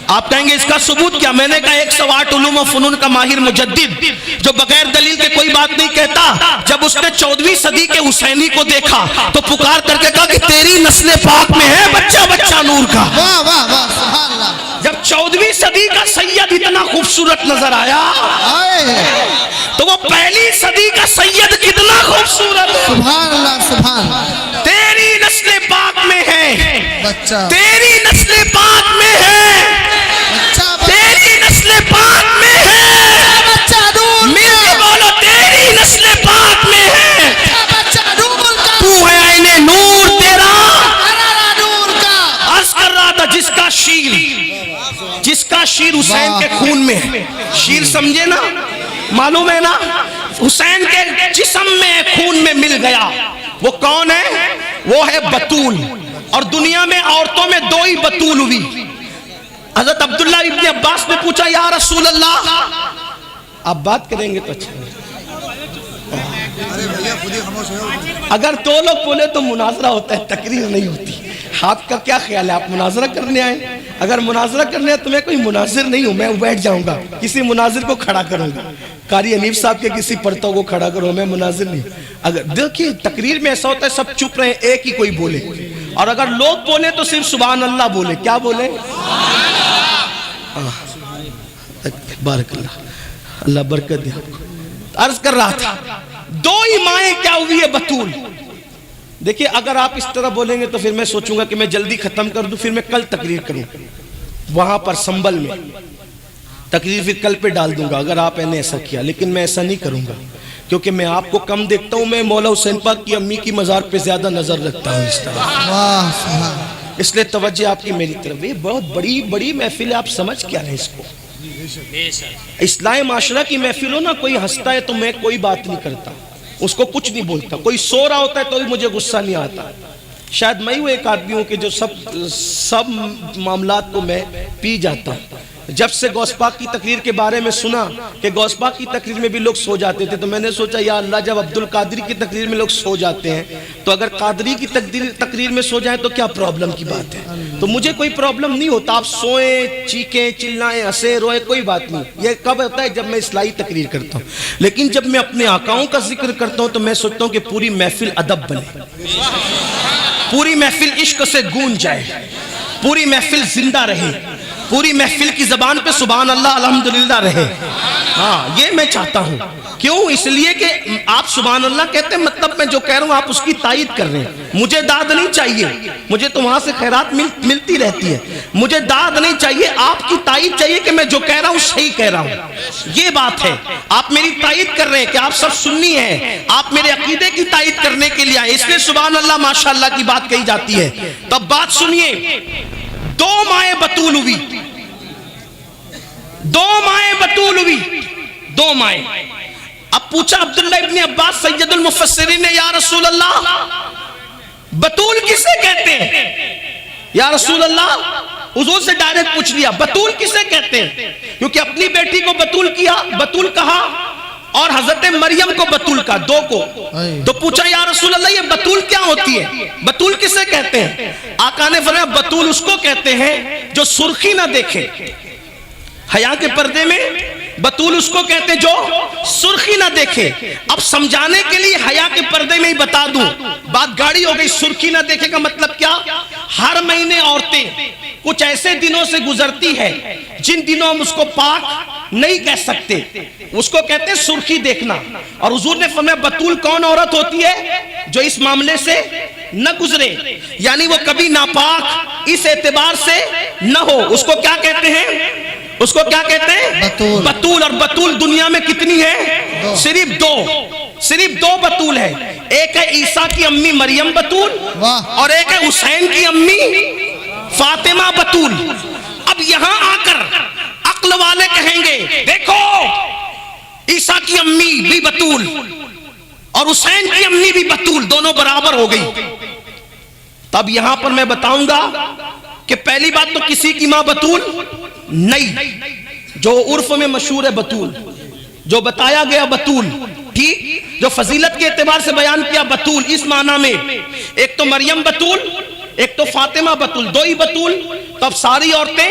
आप कहेंगे इसका सबूत क्या? मैंने कहा 108 उलूम व फनून का माहिर मुजद्दिद जो बगैर दलील के कोई बात नहीं कहता, जब उसने 14वीं सदी के हुसैनी को देखा तो पुकार करके कहा कि तेरी नस्ल पाक में है बच्चा बच्चा नूर का। वाह वाह वाह, सुभान अल्लाह। जब 14वीं सदी का सैयद इतना खूबसूरत नजर आया तो वो पहली सदी का सैयद कितना खूबसूरत है। सुभान अल्लाह, सुभान। तेरी नस्ल पाक में है बच्चा, तेरी नस्ल पाक में है, तेरी नस्ल पाक में है बच्चा नूर, मिलके बोलो तेरी नस्ल पाक में है, बच्चा नूर का, तू है आईने नूर तेरा शीर, जिसका शीर हुसैन के खून में है। शीर समझे ना, मालूम है ना, हुसैन के जिस्म में खून में मिल गया। वो कौन है? वो है बतूल। और दुनिया में औरतों में दो ही बतूल हुई। हजरत अब्दुल्ला इब्न अब्बास ने पूछा, या रसूल अल्लाह, आप बात करेंगे तो अच्छा। अगर दो लोग बोले तो मुनाजरा होता है, तकरीर नहीं होती। आपका क्या ख्याल है, आप मुनाजरा करने आए? अगर मुनाजरा करने आए तो मैं कोई मुनाजिर नहीं हूं, मैं बैठ जाऊंगा, किसी मुनाजिर को खड़ा करूंगा। कारी हनीफ साहब के किसी पर्तों को खड़ा करो, मैं मुनाजिर नहीं। अगर देखिए तकरीर में ऐसा होता है, सब चुप रहे, एक ही कोई बोले, और अगर लोग बोले तो सिर्फ सुभान अल्लाह बोले। क्या बोले? बारकल्लाह, अल्लाह बरकत दे आपको। अर्ज कर रहा था, दो ही माएँ क्या हुई है बतूल। देखिए अगर आप इस तरह बोलेंगे तो फिर मैं सोचूंगा कि मैं जल्दी खत्म कर दूं, फिर मैं कल तकरीर करूं वहां पर संबल में, तकरीर फिर कल पे डाल दूंगा अगर आपने ऐसा किया। लेकिन मैं ऐसा नहीं करूंगा, क्योंकि मैं आपको कम देखता हूं। मैं मौला हुसैन पाक की अम्मी की मज़ार पे ज्यादा नजर रखता हूं इस तरह। इसलिए तवज्जो आपकी मेरी तरफ। ये बहुत बड़ी बड़ी महफिल है, आप समझ क्या रहे इसको। इस्लाह माशरा की महफिल हो ना, कोई हंसता है तो मैं कोई बात नहीं करता, उसको कुछ नहीं बोलता। कोई सो रहा होता है तो भी मुझे गुस्सा नहीं आता। शायद मैं ही वो एक आदमी हूँ कि जो सब मामलात को मैं पी जाता हूँ। जब से गौसपाक की तकरीर के बारे में सुना कि गौसपाक की तकरीर में भी लोग सो जाते थे, तो मैंने सोचा या अल्लाह, जब अब्दुल कादरी की तकरीर में लोग सो जाते हैं तो अगर कादरी की तकरीर में सो जाए तो क्या प्रॉब्लम की बात है। तो मुझे कोई प्रॉब्लम नहीं होता, आप सोएं, चीखें, चिल्लाएं, हंसे, रोए, कोई बात नहीं। ये कब होता है? जब मैं इस्लाही तकरीर करता हूँ। लेकिन जब मैं अपने आकाओं का जिक्र करता हूँ तो मैं सोचता हूँ कि पूरी महफिल अदब बने, पूरी महफिल इश्क से गूंज जाए, पूरी महफिल जिंदा रहे, पूरी महफिल की जबान पे सुभान अल्लाह अल्हम्दुलिल्लाह रहे। हाँ, ये मैं चाहता हूँ। क्यों? इसलिए कि आप सुभान अल्लाह कहते हैं, मतलब मैं जो कह रहा हूँ आप उसकी तायीद कर रहे हैं। मुझे दाद नहीं चाहिए, मुझे तो वहां से खैरात मिलती रहती है। मुझे दाद नहीं चाहिए, आपकी तायीद चाहिए कि मैं जो कह रहा हूँ सही कह रहा हूँ। ये बात है, आप मेरी तायीद कर रहे हैं कि आप सब सुन्नी हैं, आप मेरे अकीदे की तायीद करने के लिए आए, इसलिए सुभान अल्लाह माशाअल्लाह की बात कही जाती है। तब बात सुनिए, दो माए बतूल हुई, दो माए बतूल हुई, दो माए। अब पूछा अब्दुल्ला इब्न अब्बास सैयदुल मुफस्सिरीन ने, या रसूल अल्लाह, बतूल किसे कहते हैं? या रसूल अल्लाह, हुजूर से डायरेक्ट पूछ लिया, बतूल किसे कहते हैं? क्योंकि अपनी बेटी को बतूल कहा और हजरत मरियम को बतूल का, दो को। तो पूछा या रसूल अल्लाह, ये बतूल क्या होती है? बतूल किसे कहते हैं? आका ने फरमाया, बतूल उसको कहते हैं जो सुर्खी ना देखे। हया के पर्दे में बतूल उसको कहते हैं जो सुर्खी ना देखे। अब समझाने के लिए हया के पर्दे में ही बता दूं, बात गाड़ी हो गई। सुर्खी ना देखे का मतलब क्या? हर महीने औरतें कुछ ऐसे दिनों से गुजरती है जिन दिनों हम उसको पाक नहीं कह सकते, उसको कहते हैं सुर्खी देखना। और हुजूर ने फरमाया, बतूल कौन औरत होती है? जो इस मामले से न गुजरे, यानी वो कभी नापाक इस एतबार से न हो, उसको क्या कहते हैं? उसको क्या कहते हैं? बतूल। बतूल। और बतूल दुनिया में कितनी है? सिर्फ दो बतूल है। एक है ईसा की अम्मी मरियम बतूल, और एक है हुसैन की अम्मी फातिमा बतूल। अब यहां आकर अक्ल वाले कहेंगे, देखो ईसा की अम्मी भी बतूल और हुसैन की अम्मी भी बतूल, दोनों बराबर हो गई। तब यहां पर मैं बताऊंगा कि पहली बात तो किसी की मां बतूल नहीं, जो उर्फ में मशहूर है बतूल, जो बताया गया बतूल, ठीक, जो फजीलत के एतबार से बयान किया बतूल, इस माना में एक तो मरियम बतूल, एक तो फातिमा बतूल, दो ही बतूल। तब सारी औरतें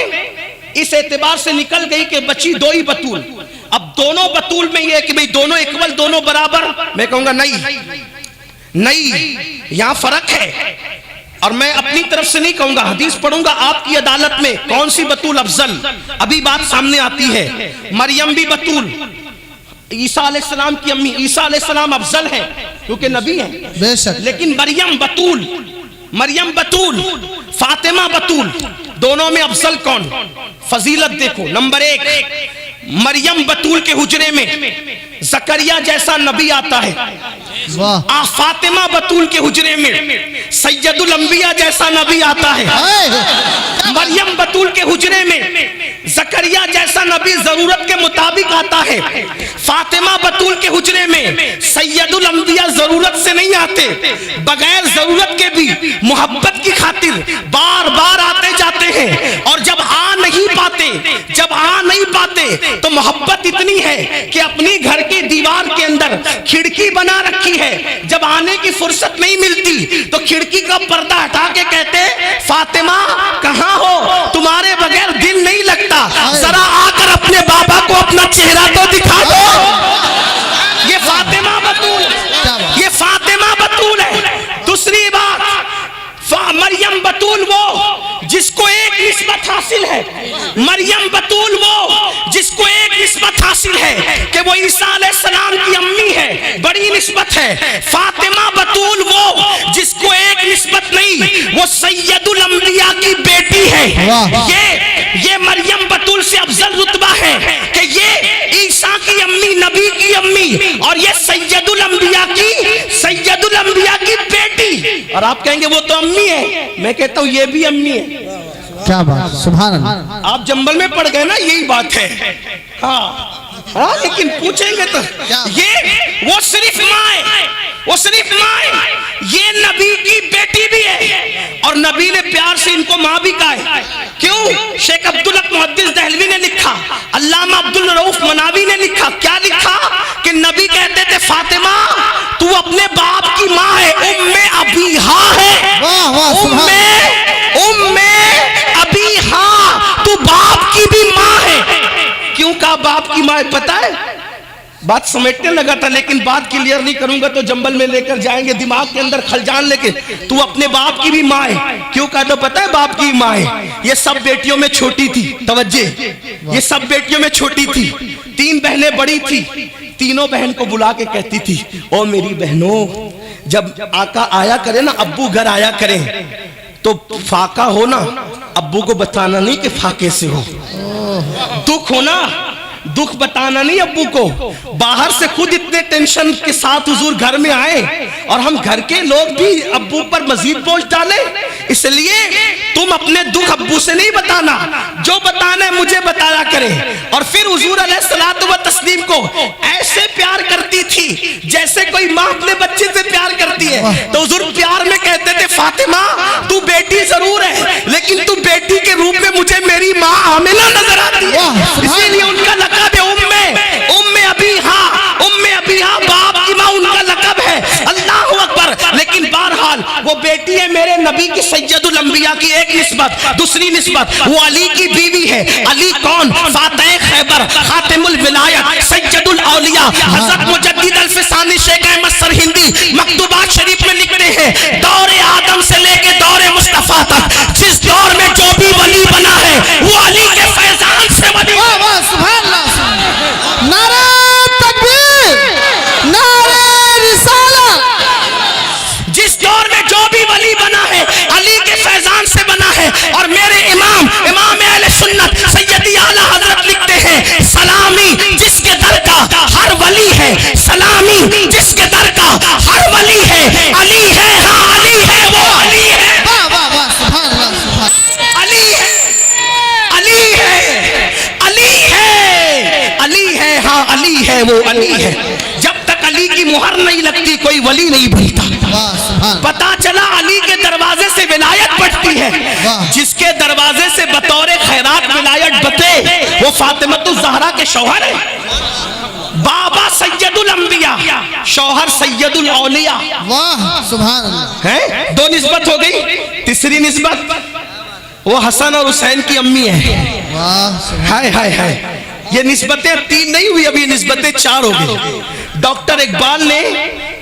इस एतबार से निकल गई कि बची दो ही बतूल। अब दोनों बतूल में यह है कि भाई दोनों इक्वल, दोनों बराबर। मैं कहूंगा नहीं, यहां फर्क है। और मैं अपनी तरफ से नहीं कहूंगा, हदीस पढ़ूंगा आपकी अदालत में, कौन सी बतूल अफजल, अभी बात सामने आती है। मरियम भी बतूल, ईसा अलैहिस्सलाम की अम्मी ईसा अलैहिस्सलाम अफजल है क्योंकि नबी है बेशक, लेकिन मरियम बतूल, फातिमा बतूल, दोनों में अफजल कौन? फजीलत देखो, नंबर एक, मरियम बतूल के हुजरे में जकरिया जैसा नबी आता है। वाह फातिमा बतूल के हुजरे में सैयदुल अंबिया जैसा नबी आता है। मरियम बतूल के हुजरे में जकरिया जैसा नबी जरूरत के मुताबिक आता है। फातिमा बतूल के हुजरे में सैयदुल अंबिया जरूरत से नहीं आते, बगैर जरूरत के भी मोहब्बत की खातिर बार बार आते जाते हैं। और जब आ नहीं पाते तो मोहब्बत इतनी है कि अपनी घर की दीवार के अंदर खिड़की बना रखी है। जब आने की फुर्सत नहीं मिलती तो खिड़की का पर्दा हटा के कहते फातिमा कहाँ हो, तुम्हारे बगैर दिल नहीं लगता, जरा आकर अपने बाबा को अपना चेहरा तो दिखा दो। ये फातिमा बतूल है। दूसरी बात, मरियम बतूल वो जिसको एक निस्बत हासिल है, मरियम बतूल वो जिसको एक निस्बत हासिल है कि वो ईसा अलैहिस्सलाम की अम्मी है, बड़ी निस्बत है। फातिमा बतूल वो जिसको एक निस्बत नहीं, वो सैयदुल अंबिया की बेटी है। ये मरियम बतूल से अफजल रुतबा है कि ये ईसा की अम्मी, नबी की अम्मी, और ये सैयदुल अंबिया की बेटी। और आप कहेंगे वो तो अम्मी है, मैं कहता हूँ ये भी अम्मी है। क्या बात, सुभान अल्लाह। आप जंगल में पड़ गए ना, यही बात है। हाँ, लेकिन पूछेंगे तो वो सिर्फ माँ है, ये नबी की बेटी भी है। और नबी ने प्यार से इनको माँ भी कहा है। क्यों? शेख अब्दुल हक मुहद्दिस दहलवी ने लिखा, अल्लामा अब्दुल रऊफ मनावी ने लिखा, क्या लिखा कि नबी कहते थे फातिमा तू अपने बाप की माँ है, उम्मे अबीहा है, उम्मे अबीहा, तू बाप की भी माँ है। क्यों कहा बाप की माँ? पता है, बात समेटने लगा था लेकिन बात क्लियर नहीं करूंगा तो जंगल में लेकर जाएंगे, दिमाग के अंदर खलजान लेके। तू अपने बाप की भी माँ है। क्यों कहा? तो पता है बाप की माँ है, ये सब बेटियों में छोटी थी। तवज्जे, ये सब बेटियों में छोटी थी, 3 बहनें बड़ी थी। तीनों बहन को बुला के कहती थी, ओ मेरी बहनों, जब आका आया करे ना, अब्बू घर आया करें तो फाका हो ना, अब्बू को बताना नहीं कि फाके से हो। दुख हो ना, दुख बताना नहीं अब्बू को। बाहर से खुद इतने टेंशन के साथ हुजूर घर में आए और हम घर के लोग भी अब्बू पर मजीद बोझ डाले, इसलिए तुम अपने दुख अब्बू से नहीं बताना, जो बताना है मुझे बताया करें। और फिर हुजूर अलैहिस्सलातु व तस्लीम को ऐसे प्यार करती थी जैसे कोई माँ अपने बच्चे से प्यार करती है। तो हुजूर प्यार में कहते थे फातिमा तू बेटी जरूर है, लेकिन तू बेटी के रूप में मुझे मेरी माँ आमिना नजर आती है। इसीलिए उनका लक़ब है उम्मे अबीहा, बाप की माँ उनका लक़ब है। अल्लाह अकबर। लेकिन बहरहाल वो बेटी है मेरे नबी की, सैयदुल अंबिया की एक निस्बत। दूसरी निस्बत वो अली की बीवी है। अली कौन? फातिह खैबर, खातिमुल विलायत, सैयदुल औलिया, हज़रत मुजद्दिद अल-फ़िसानी शेख अहमद सरहिंदी मकतूबात शरीफ में लिखते हैं, दौरे आदम से लेके दौरे मुस्तफा तक जिस दौर में जो भी वली बना है वो अली के फैजान से वली। सुभान अल्लाह, नारे तकबीर, नारे रिसालत। जिस दौर में जो भी वली बना है अली के फैजान से बना है। और मेरे इमाम अहले सुन्नत सैयदी आला हजरत लिखते हैं, सलामी जिसके दर का हर वली है, सलामी जिसके दर का हर वली है, अली है, हाँ अली है, वो अली है। वाह वाह वाह, सुभान अल्लाह, सुभान। अली है, अली है, अली है, अली है, हाँ अली है, वो अली है। जब तक अली की मुहर नहीं लगती कोई वली नहीं बनता। पता चला अली के दरवाजे से विलायत बढ़ती है। जिसके दरवाजे से बतौरे खैरात विलायत बते वो फातिमतुज़ ज़हरा के शौहर है। बाबा सैयदुल अंबिया, शौहर सैयदुल औलिया। वाह सुभान अल्लाह। है, 2 निस्बत हो गई। तीसरी निस्बत वो हसन और हुसैन की अम्मी है। वाह, हाय हाय हाय। ये निस्बतें 3 नहीं हुई, अभी निस्बतें 4 हो गई। डॉक्टर इकबाल ने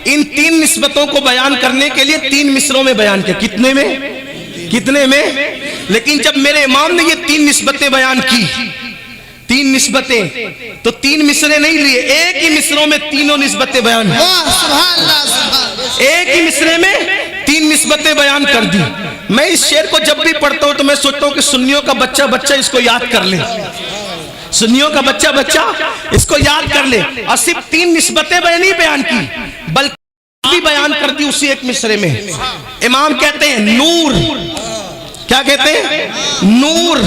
इन 3 निस्बतों को बयान करने के लिए 3 मिसरों में बयान किया। कितने में? लेकिन जब मेरे इमाम ने ये 3 निस्बतें बयान की, 3 निस्बतें, तो 3 मिसरे नहीं लिए, एक ही मिसरों में तीनों निस्बतें बयान हुई। एक ही मिसरे में 3 निस्बतें बयान कर दी। मैं इस शेर को जब भी पढ़ता हूं तो मैं सोचता हूं कि सुन्नियों का बच्चा इसको याद कर ले, सुन्नियों का बच्चा इसको याद कर ले। और सिर्फ 3 निस्बतें नहीं बयान की, बल्कि भी बयान कर दी उसी एक मिसरे में। इमाम कहते हैं नूर, क्या कहते हैं? नूर।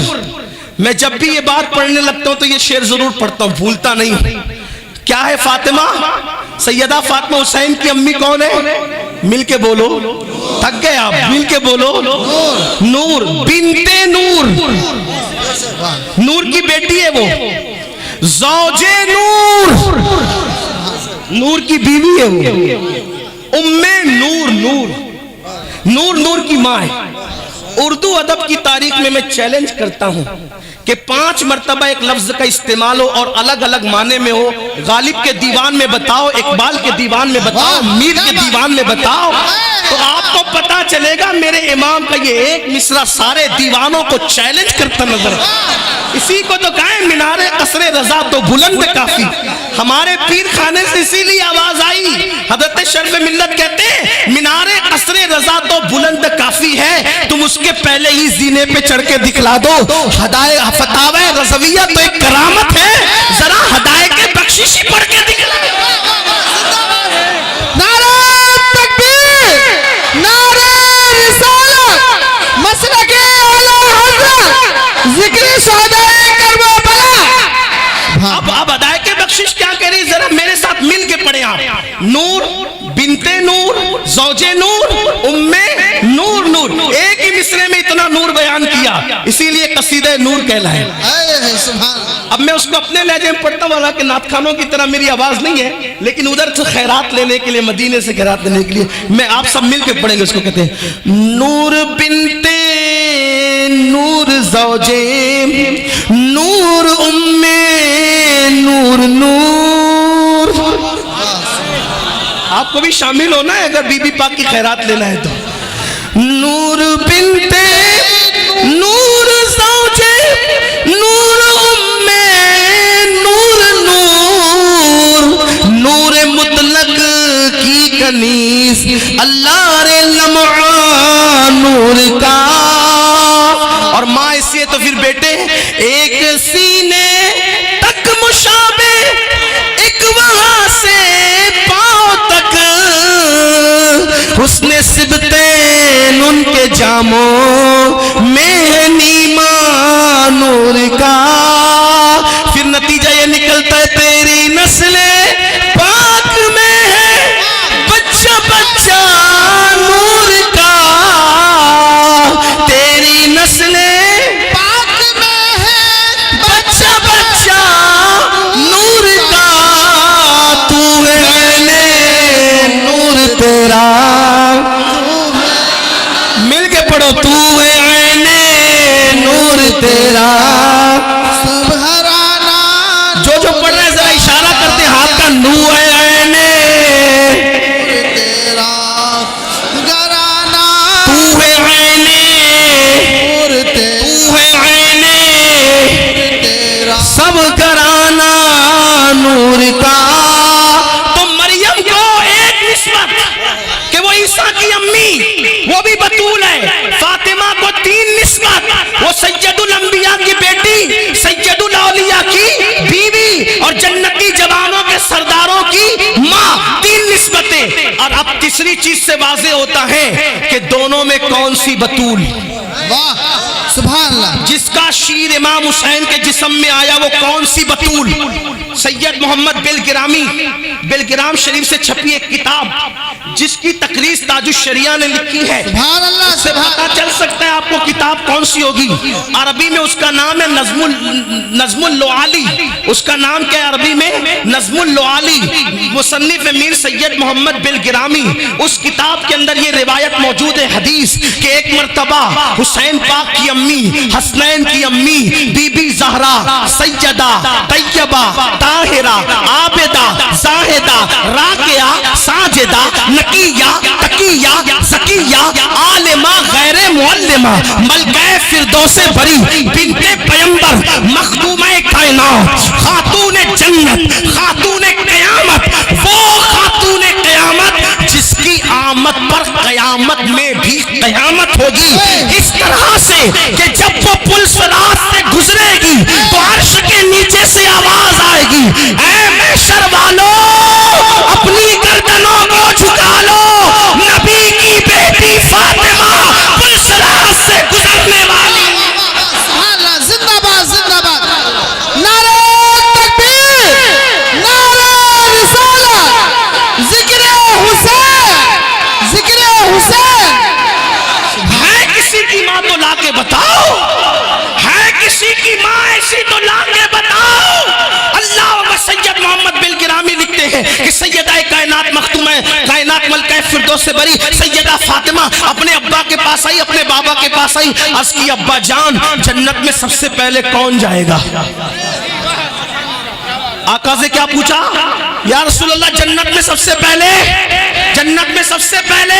मैं जब भी ये बात पढ़ने लगता हूं तो ये शेर जरूर पढ़ता हूं, भूलता नहीं। क्या है? फातिमा, सैयदा फातिमा हुसैन की अम्मी कौन है? मिल के बोलो, थक गए आप, मिल के बोलो। नूर बिनते नूर, नूर की बेटी है वो। ज़ौजे नूर, नूर की बीवी है वो। उम्मे नूर, नूर नूर की माँ है। उर्दू अदब की तारीख में मैं चैलेंज करता हूं कि 5 मरतबा एक लफ्ज का इस्तेमाल हो और अलग अलग माने में हो। गालिब के दीवान में बताओ, इकबाल के दीवान में बताओ, मीर के दीवान में बताओ, तो आपको पता चलेगा मेरे इमाम का ये एक मिसरा सारे दीवानों को चैलेंज करता नजर। इसी को तो कहा है मीनारे कसरे रजा तो बुलंद काफी। हमारे पीर खाने से इसीलिए आवाज आई। हजरत शर्फ मिल्लत कहते हैं मीनारे कसरे रजा तो बुलंद काफी है, तुम उसके पहले ही जीने पे चढ़ के दिखला दो। हदाए फतावा रज़विया तो एक करामत है, जरा हदाए के बख्शिशी पढ़ के दिखला। नारे तकबीर, नारे रिसालत, मसलके आला हज़रत, ज़िक्र शहदाए करबला। अब अदाए के बख्शिश क्या कह रही, जरा मेरे साथ मिल के पढ़े आप। नूर बिनते नूर, ज़ौजे नूर, उम्मे नूर। नूर एक ही मिसरे में इतना नूर बयान किया, इसीलिए कसीदा नूर कहलाए। अब मैं उसको अपने लहजे में पढ़ता वाला कि नात खानों की तरह मेरी आवाज नहीं है, लेकिन उधर से खैरात लेने के लिए, मदीने से खैरात लेने के लिए मैं आप सब मिल के पढ़ेंगे। उसको कहते हैं नूर बिनते नूर, ज़ौजे नूर, उम्मे नूर नूर। आपको भी शामिल होना है अगर बीबी पाक की खैरात लेना है तो। नूर बिनते नूर, ज़ौजे नूर, उम्मे नूर नूर। नूर मुतलक की कनीस, अल्लाह रे लम्हा नूर का। और माँ इससे तो फिर बेटे एक सीने तक मुशाबे, एक वहां से पांव तक, हुस्ने सिबतैन उनके जामों में नीमा नूर का। फिर नतीजा ये निकलता है तेरी नस्ले पाक में है बच्चा बच्चा नूर का। तेरी नस्ले पाक में है बच्चा बच्चा नूर का। तू है नूर तेरा, मिल के पढ़ो, तू है ऐने नूर तेरा। सुबहाना, जो जो पढ़ रहे हैं जरा इशारा करते हाथ का, नू है ऐने तेरा घराना, तू है ऐने, नूर तू है ऐने तेरा। सब घराना नूर का। तो मरियम को एक निस्बत कि वो ईसा की अम्मी, वो भी बतूल है। फातिमा को 3 निस्बत, वो सैयदुल अंबिया की बेटी, सैयदुल औलिया की बीवी और जन्नती जवानों के सरदारों की माँ। 3 निस्बतें। और अब तीसरी चीज से वाज़े होता है कि दोनों में कौन सी बतूल। वाह सुभान अल्लाह। जिसका शीर इमाम हुसैन के जिस्म में आया वो कौन सी बतूल। सैयद मोहम्मद बेलगिरामी, बेलगिराम शरीफ से छपी एक किताब जिसकी तकरीज ताजुश शरिया ने लिखी है। सुभान अल्लाह, उससे पता चल सकता है आपको किताब कौन सी होगी। अरबी में उसका नाम है नज़्मुल लुआली। उसका नाम क्या है अरबी में? नज़्मुल लुआली। मुसन्निफ मीर सैयद मोहम्मद बेलगिरामी। उस किताब के अंदर ये रिवायत मौजूद है हदीस कि एक मरतबा हुसैन पाक की अम्मी, हसनैन की अम्मी, बीबी ज़हरा, सैयदा, तैयबा, ताहिरा, आबिदा, जाहिदा, राकिया, साजिदा, नकिया, तकिया, ज़किया, आलिमा, गैरे मुअल्लिमा, मलके फिरदौसे बरी, बिन्ते पैगंबर, मखदूमे कायनात, खातूने जन्नत, खातूने क़यामत, वो खातूने क़यामत जिसकी आमद पर क़यामत में भी क़यामत होगी। इस तरह से कि जब वो पुल सिरात से गुजरेगी तो अर्श के नीचे से आवाज आएगी, ऐ महशर वालों अपनी गर्दनों को झुका लो। ऐसी तो लाके बताओ। अल्लाह व सैयद मोहम्मद बिल गिरामी लिखते हैं कि सैयदा कायनात मखतूम है कायनात मलका फिरदौस से बरी सैयदा फातिमा अपने अब्बा के पास आई, अपने बाबा के पास आई। अर्ज़ की अब्बा जान, जन्नत में सबसे पहले कौन जाएगा? आका से क्या पूछा? या रसूल अल्लाह, जन्नत में सबसे पहले, जन्नत में सबसे पहले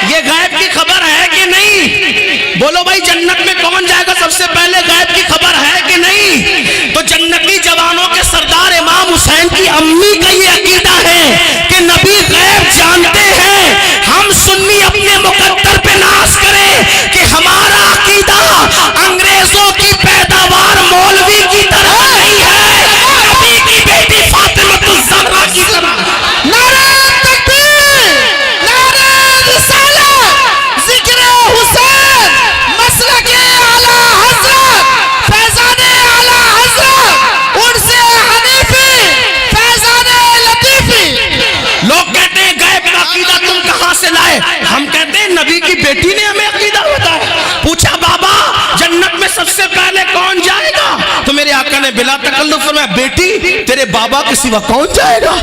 ये गैब की खबर है कि नहीं? बोलो भाई, जन्नत में कौन जाएगा सबसे पहले, गैब की खबर है कि नहीं? तो जन्नती जवानों के सरदार इमाम हुसैन की अम्मी का ये अकीदा है कि नबी गैब जानते हैं। हम सुन्नी अपने मुकद्दर पे नाज करें कि हमारा अकीदा अंग्रेजों की पैदावार मौलवी की तरह नहीं है, नबी की बेटी फातिमा ज़हरा की तरह। नारे तकबीर, नारे रिसालत, जिक्र हुसैन, मसलके आला हज़रत, फैज़ाने आला हज़रत, उर्से हनीफी, फैज़ाने लतीफी। लोग कहते हैं गैब का अकीदा तुम कहां से लाए? हम कहते हैं नबी की बेटी ने हमें अकीदा बताया। पूछा बाबा, जन्नत में सबसे पहले कौन जाएगा? तो मेरे आका ने बिला तकल्लुफ फरमाया, बेटी तेरे बाबा के सिवा कौन जाएगा?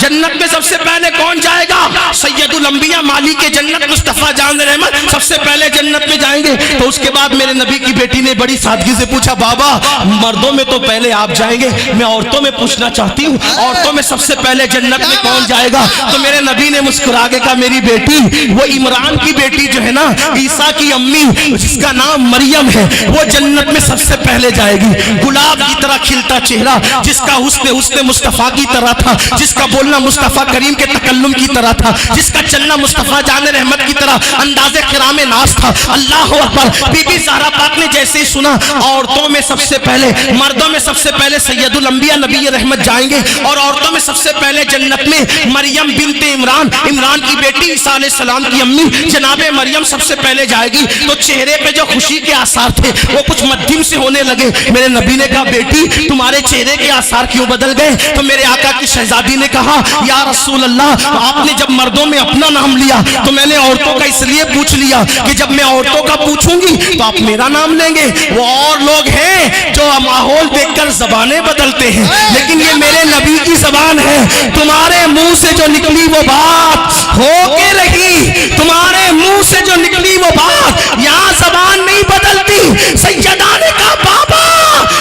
जन्नत में सबसे पहले कौन जाएगा? सैयदुल अंबिया मालिक के जन्नत मुस्तफा जान रहमत सबसे पहले जन्नत में जाएंगे। तो उसके बाद मेरे नबी की बेटी ने बड़ी सादगी से पूछा, बाबा मर्दों में तो पहले आप जाएंगे, मैं औरतों में पूछना चाहती हूँ, औरतों में सबसे पहले जन्नत में कौन जाएगा? तो मेरे नबी ने मुस्कुरा के कहा, मेरी बेटी, वो इमरान की बेटी जो है ना, ईसा की अम्मी, जिसका नाम मरियम है, वो जन्नत में सबसे पहले जाएगी। गुलाब की तरह खिलता चेहरा, जिसका हुस्न मुस्तफा की तरह था, जिसका बोलना मुस्तफा करीम के तकल्लुम की तरह था, जिसका चलना मुस्तफा जान रहमत की तरह अंदाज़े किरामे नाज था। अल्लाह अकबर। बीबी ज़हरा पाक ने जैसे ही सुना औरतों में सबसे पहले, मर्दों में सबसे पहले सैयदुल अंबिया नबी रहमत जाएंगे और औरतों में सबसे पहले जन्नत में मरियम बिनते इमरान, इमरान की बेटी ईसा अलैहिस्सलाम की अम्मी जनाबे मरियम सबसे पहले जाएगी। तो चेहरे पे जो खुशी के आसार थे वो कुछ मध्यम से होने लगे। मेरे नबी ने कहा, बेटी तुम्हारे चेहरे के आसार क्यों बदल गए? तो मेरे आका की शहजादी ने कहा, या रसूल अल्लाह, आपने जब मर्दों में अपना नाम लिया तो मैंने औरतों का इसलिए पूछ लिया कि जब मैं औरतों का पूछूंगी तो आप मेरा नाम लेंगे। वो और लोग हैं जो माहौल देखकर जबानें बदलते हैं, लेकिन ये मेरे नबी की जबान है। तुम्हारे मुंह से जो निकली वो बात होके रही, तुम्हारे मुंह से जो निकली वो बात, यहाँ जबान नहीं बदलती। सैयदा ने कहा, बाबा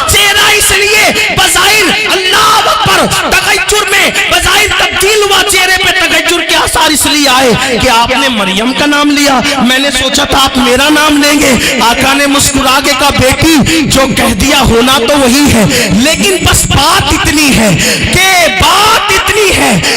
चेहरा इसलिए बज़ाहिर अल्लाह अकबर तगय्युर में बज़ाहिर तब्दील हुआ, चेहरे पे तगय्युर के आसार इसलिए आए कि आपने मरियम का नाम लिया, मैंने सोचा था आप मेरा नाम लेंगे। आका ने मुस्कुरा के कहा, बेटी जो कह दिया होना तो वही है, लेकिन बस बात इतनी है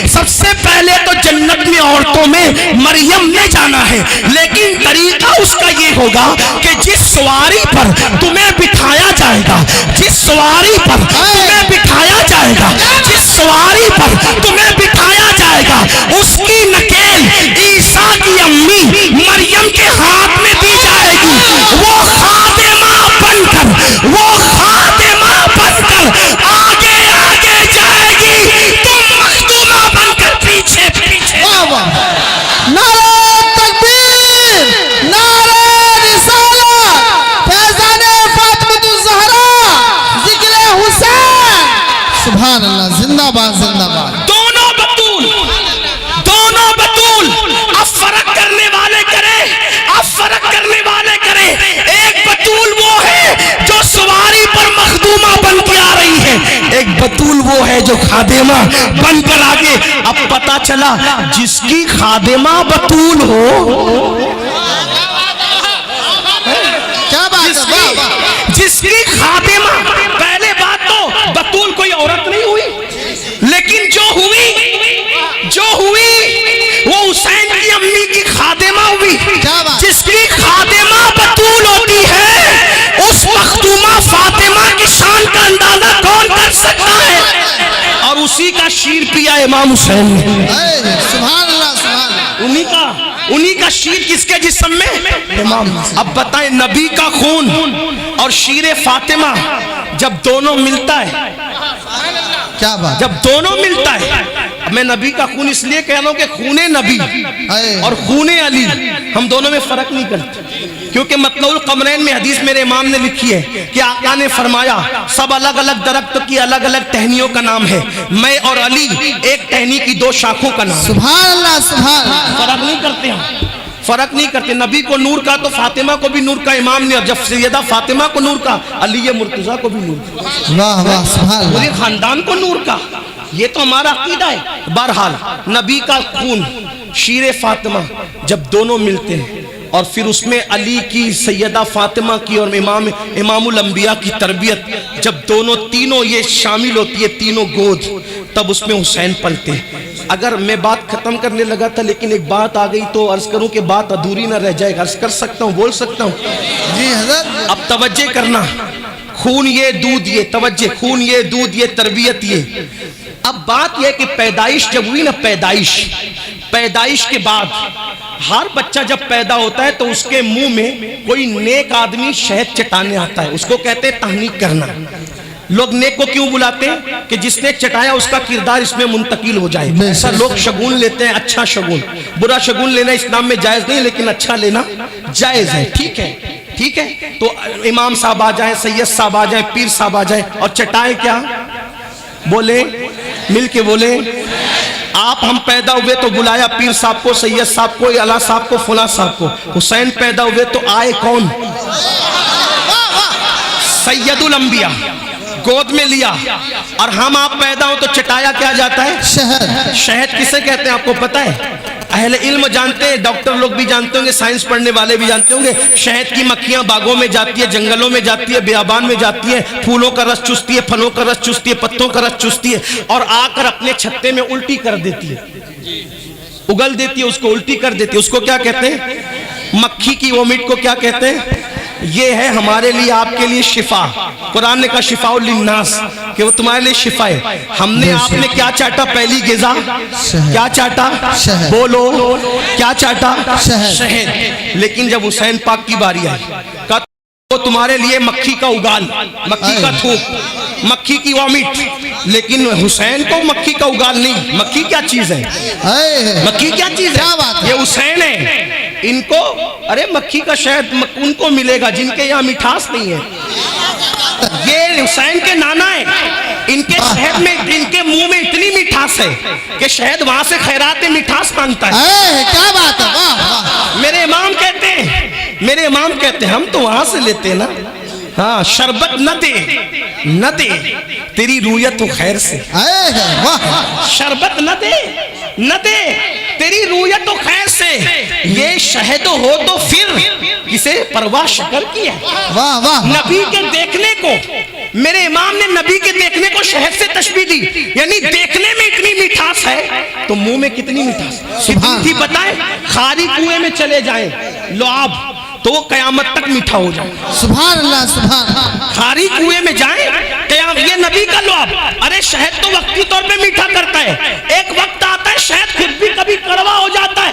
सबसे पहले तो जन्नत में औरतों में मरियम ने जाना है, लेकिन तरीका उसका ये होगा कि जिस सवारी पर तुम्हें बिठाया जाएगा, जिस सवारी पर तुम्हें बिठाया जाएगा, जिस सवारी पर तुम्हें बिठाया जाएगा, उसकी नकेल ईसा की अम्मी मरियम के हाथ में दी जाएगी। वो खातिमा बनकर, वो खातिमा बनकर आगे आगे जाएगी, तुम मखदूमा बनकर पीछे पीछे। नारे तकबीर, नारे रिसालत, फैज़ाने फातिमा ज़हरा, जिक्र हुसैन। सुभान अल्लाह, जिंदाबाद जिंदाबाद। दोनों बतूल, दोनों बतूल। अब फर्क करने वाले करें, अब फर्क करने वाले करें। एक बतूल वो है जो सवारी पर मखदूमा बन के आ रही है, एक बतूल वो है जो खादेमा बनकर आगे। अब पता चला जिसकी खादेमा बतूल हो, क्या बात है, जिसकी खादेमा, पहले बात तो बतूल कोई औरत नहीं हुई, लेकिन जो हुई वो हुसैन की अम्मी की खादेमा हुई। क्या बात? जिसकी खादेमा बतूल होती है, उस मखदूमा फातिमा की शान का अंदाजा कौन कर सकता है? और उसी का शीर पिया इमाम हुसैन ने। सुभान अल्लाह, सुभान अल्लाह। उन्हीं का शीर किसके जिस्म में? इमाम। अब बताएं, नबी का खून और शीर फातिमा जब दोनों मिलता है, क्या बात, जब दोनों मिलता है मैं नबी का खून इसलिए कह रहा हूं कि खूने नबी हाय। और खूने अली हम दोनों में फर्क नहीं करते, क्योंकि मतलउल कमरैन में हदीस मेरे इमाम ने लिखी है कि आका ने फरमाया सब अलग अलग दरख्त की अलग अलग टहनियों का नाम है, मैं और अली एक टहनी की दो शाखों का नाम। सुभान अल्लाह, सुभान अल्लाह। फर्क नहीं करते हम, फर्क नहीं करते। नबी को नूर का तो फातिमा को भी नूर का इमाम ने, और जब सैयदा फातिमा को नूर का, अली मुर्तजा को भी नूर का, वाह वाह, सुभान पूरे अल्लाह। खानदान को नूर का। ये तो हमारा अकीदा है। बहरहाल नबी का खून शीरे फातिमा जब दोनों मिलते हैं और फिर उसमें अली की, सैयदा फातिमा की और इमामुल अंबिया की तरबियत जब दोनों तीनों ये शामिल होती है, तीनों गोद, तब उसमें हुसैन पलते हैं। अगर मैं बात खत्म करने लगा था लेकिन एक बात आ गई तो अर्ज करूं कि बात अधूरी ना रह जाएगा। अर्ज कर सकता हूं, बोल सकता हूं? जी हजरत। अब तवज्जे करना, खून ये दूध ये, तवज्जे, खून ये दूध ये, तरबियत ये। अब बात यह कि पैदाइश जब हुई ना, पैदाइश के बाद हर बच्चा जब पैदा होता है तो उसके मुंह में कोई नेक आदमी शहद चटाने आता है, उसको कहते हैं तहनीक करना। लोग नेक को क्यों बुलाते हैं? कि जिसने चटाया उसका किरदार इसमें मुंतकिल हो जाए। ऐसा लोग शगुन लेते हैं, अच्छा शगुन। बुरा शगुन लेना इस्लाम में जायज नहीं, लेकिन अच्छा लेना जायज है। ठीक है, ठीक है। तो इमाम साहब आ जाए, सैयद साहब आ जाए, पीर साहब आ जाए और चटाए क्या? बोले, मिल के बोले। आप हम पैदा हुए तो बुलाया पीर साहब को, सैयद साहब को, अला साहब को, फुला साहब को। हुसैन पैदा हुए तो आए कौन? सैयदुल अंबिया, गोद में लिया। और हम आप पैदा हो तो चटाया क्या जाता है? शहद। शहद किसे कहते हैं आपको पता है? अहले इल्म जानते हैं, डॉक्टर लोग भी जानते होंगे, साइंस पढ़ने वाले भी जानते होंगे। शहद की मक्खियां बागों में जाती है, जंगलों में जाती है, बियाबान में जाती है, फूलों का रस चूसती है, फलों का रस चूसती है, पत्तों का रस चूसती है और आकर अपने छत्ते में उल्टी कर देती है, उगल देती है, उसको उल्टी कर देती है। उसको क्या कहते हैं? मक्खी की वोमिट को क्या कहते हैं? ये है हमारे लिए, आपके लिए शिफा। कुरान ने कहा शिफाउल लिन्नास, कि वो तुम्हारे लिए शिफा है। हमने आपने क्या चाटा? पहली गिज़ा क्या चाटा? शहद। बोलो क्या चाटा? शहद। लेकिन जब हुसैन पाक की बारी आई, कहा वो तुम्हारे लिए मक्खी का उगाल, मक्खी का थूक, मक्खी की वॉमिट। लेकिन हुसैन को मक्खी का उगाल नहीं। मक्खी क्या चीज है? मक्खी क्या चीज है? क्या बात है? ये हुसैन है। इनको अरे मक्खी का शहद उनको मिलेगा जिनके यहाँ मिठास नहीं है। ये हुसैन के नाना है, इनके शहद में, इनके मुंह में इतनी मिठास है कि शहद वहां से खैरात मिठास मांगता है। क्या बात है? वाह वाह। मेरे इमाम कहते हैं, मेरे इमाम कहते हैं, हम तो वहां से लेते हैं ना। हाँ, शरबत न दे, न दे तेरी रूयत तो खैर से। वाह। शरबत न दे, न दे तेरी रूयत तो खैर से। ये शहद हो तो फिर किसे परवाह शकर की है। वाह वाह। नबी के देखने को, मेरे इमाम ने नबी के देखने को शहद से तशबीह दी, यानी देखने में इतनी मिठास है तो मुंह में कितनी मिठास, कितनी थी बताए? खारी कुएं में चले जाएं लुआब तो वो कयामत तक मीठा हो जाए। सुभान अल्लाह, सुभान। खारी कुएं में जाए कयामत, ये नबी का लुआब। अरे शहद तो वक्ती तौर पे मीठा करता है, एक वक्त आता है शहद खुद भी कभी कड़वा हो जाता है,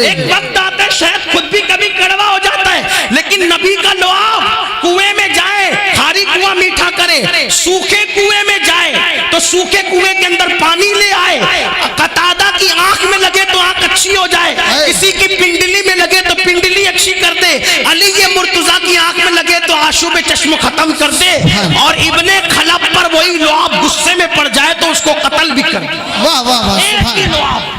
एक वक्त आता है शहद खुद भी कभी कड़वा हो जाता है। लेकिन नबी का लुआब कुएं में जाए, खारी कुआं मीठा करे, सूखे कुएं में जाए तो सूखे कुएं के अंदर पानी ले आए, कतादा की आंख में लगे तो आंख अच्छी हो जाए, किसी की पिंडली में लगे तो पिंडली अच्छी कर दे, अली ये मुर्तजा की आंख में लगे तो आशूब चश्म खत्म कर दे, और इब्ने खलब पर वही लुआब गुस्से में पड़ जाए तो उसको कत्ल भी कर दे। वाह वाह वाह। एक ही लुआब,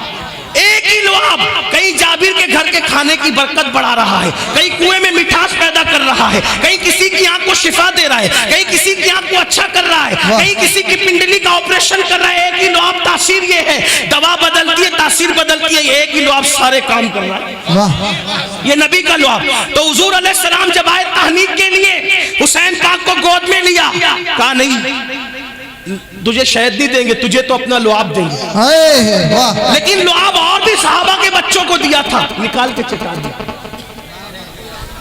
एक ही लुआब कहीं जाबिर के घर के खाने की बरकत बढ़ा रहा है, कहीं कुएं में मिठास पैदा कर रहा है, कहीं किसी की आंख को शिफा दे रहा है, कहीं किसी की आंख को अच्छा कर रहा है, कहीं किसी की पिंडली का ऑपरेशन कर रहा है। एक ही लुआब, तासीर ये है, दवा बदलती है, तासीर बदलती है, एक ही लुआब सारे काम कर रहा है। वाह। ये नबी का लुआब। तो हुजूर अलैहिस्सलाम जब आए तहनीक के लिए, हुसैन पाक को गोद में लिया, कहा नहीं तुझे शहद नहीं देंगे, तुझे तो अपना लुआब देंगे। वाह। लेकिन लुआब और भी सहाबा के बच्चों को दिया था, निकाल के चटा दिया,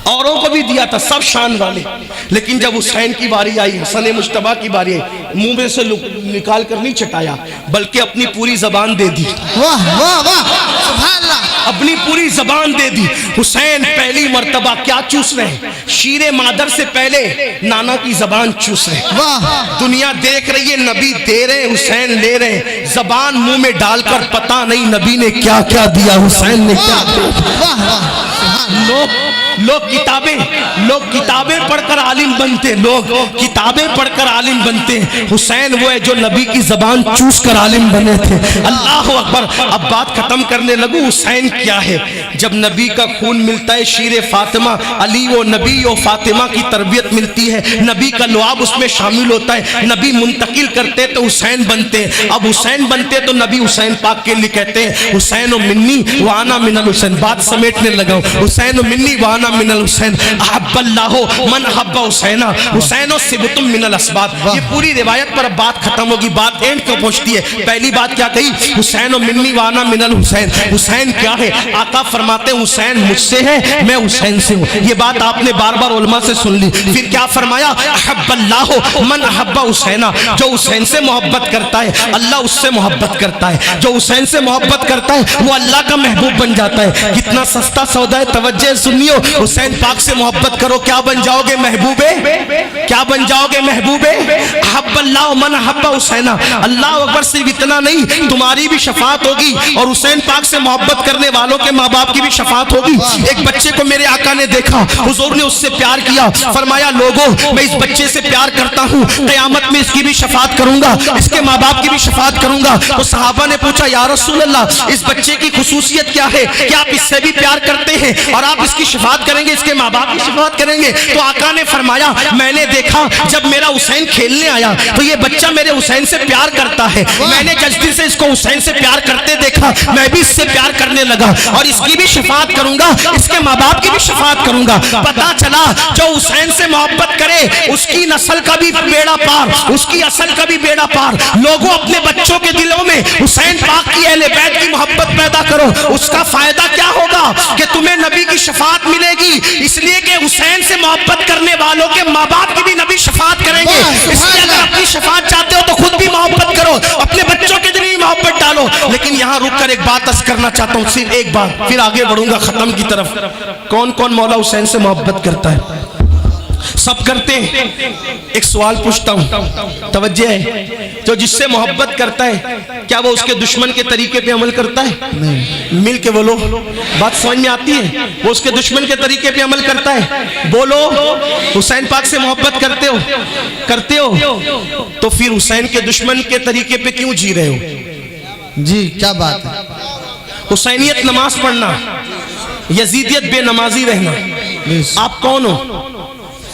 औरों को भी दिया था, सब शान वाले। लेकिन जब हुसैन की बारी आई, हसन मुश्तबा की बारी आई, मुंह में से निकाल कर नहीं चटाया बल्कि अपनी पूरी जबान दे दी। वाह वाह वाह। सुभान अल्लाह। अपनी पूरी जबान दे दी। हुसैन पहली मर्तबा क्या चूस रहे हैं? शीरे मादर से पहले नाना की जबान चूस रहे हैं। वाह दुनिया देख रही है, नबी दे रहे, हुसैन ले रहे, जबान मुंह में डालकर पता नहीं नबी ने क्या क्या दिया, हुसैन ने क्या दिया। वाह वाह लोग किताबें पढ़कर आलिम बनते, लोग किताबें पढ़कर आलिम बनते। हुसैन वो है जो नबी की जबान चूस कर आलिम बने थे। अल्लाह अकबर। अब बात खत्म करने लगूं, हुसैन क्या है? जब नबी का खून मिलता है, शीरे फातिमा, अली वो नबी और फातिमा की तरबियत मिलती है, नबी का लुआब उसमें शामिल होता है, नबी मुंतकिल करते तो हुसैन बनते। अब हुसैन बनते तो नबी हुसैन पाक के लिए कहते हैं हुसैन मिन्नी वाना मिनल हुसैन। बात समेटने लगा, हुसैन मिन्नी वाना मिनल हुसैन, अहब्बल्लाहु मन अहब्बा हुसैना, हुसैनो सिबतुम मिनल अस्बात। ये पूरी रिवायत पर अब बात खत्म होगी, बात एंड को पहुंचती है। पहली बात क्या कही? हुसैनो मिन्नी वाना मिनल हुसैन। हुसैन क्या है? आका फरमाते हैं हुसैन मुझसे है, मैं हुसैन से हूं। ये बात आपने बार बार उलमा से सुन ली। फिर क्या फरमाया? अहब्बल्लाहु मन अहब्बा हुसैना। जो हुसैन से मोहब्बत करता है अल्लाह उससे मोहब्बत करता है, जो हुसैन से मोहब्बत करता है वो अल्लाह का महबूब बन जाता है। कितना सस्ता सौदा है, तवज्जो सुनियो। हुसैन पाक से मोहब्बत करो, क्या बन जाओगे? महबूबे। क्या बन जाओगे? महबूबे। अहब्बल्लाहु मन अहब्बा हुसैना। अल्लाह अकबर। सिर्फ इतना नहीं, तुम्हारी भी शफात होगी और हुसैन पाक से मोहब्बत करने वालों के माँ बाप की भी शफात होगी। एक बच्चे को मेरे आका ने देखा, हुजूर ने उससे प्यार किया, फरमाया लोगों मैं इस बच्चे से प्यार करता हूँ, क़यामत में इसकी भी शफात करूंगा, इसके माँ बाप की भी शफात करूंगा। तो सहाबा ने पूछा या रसूल अल्लाह इस बच्चे की खुसूसियत क्या है? क्या आप इससे भी प्यार करते हैं और आप इसकी शफात करेंगे, इसके माँ बाप की शफात करेंगे? तो आका ने फरमाया मैंने देखा जब मेरा हुसैन खेलने आया तो ये बच्चा मेरे हुसैन से प्यार करता है, मैंने जल्दी से इसको हुसैन से प्यार करते देखा, मैं भी इससे प्यार करने लगा और इसकी भी शफात करूंगा, इसके माँ बाप की भी शफात करूंगा। पता चला जो हुसैन से मोहब्बत करे उसकी नस्ल का भी बेड़ा पार, उसकी असल का भी बेड़ा पार। लोगों अपने बच्चों के दिलों में हुसैन पाक की अहले बैत की मोहब्बत पैदा करो, उसका फायदा क्या होगा कि तुम्हें नबी की शफात मिलेगी। इसलिए कि हुसैन से मोहब्बत करने वालों के माँ बाप की भी नबी शफात करेंगे। इसलिए अगर अपनी शफात चाहते हो तो खुद भी मोहब्बत करो, अपने बच्चों के दिल में मोहब्बत डालो। लेकिन यहाँ रुककर एक बात अर्ज करना चाहता हूँ, सिर्फ एक बात, फिर आगे बढ़ूंगा खत्म की तरफ। कौन कौन मौला हुसैन से मोहब्बत करता है? सब करते हैं। एक सवाल पूछता हूं, तवज्जो है, जो जिससे मोहब्बत करता है क्या वो उसके दुश्मन के तरीके पे अमल करता है? नहीं। मिल के बोलो, बात समझ में आती है? वो उसके दुश्मन के तरीके पे अमल करता है? बोलो। हुसैन पाक से मोहब्बत करते हो? करते हो? तो फिर हुसैन के दुश्मन के तरीके पे क्यों जी रहे हो? जी क्या बात है। हुसैनियत नमाज पढ़ना, यजीदियत बेनमाजी रहना। आप कौन हो?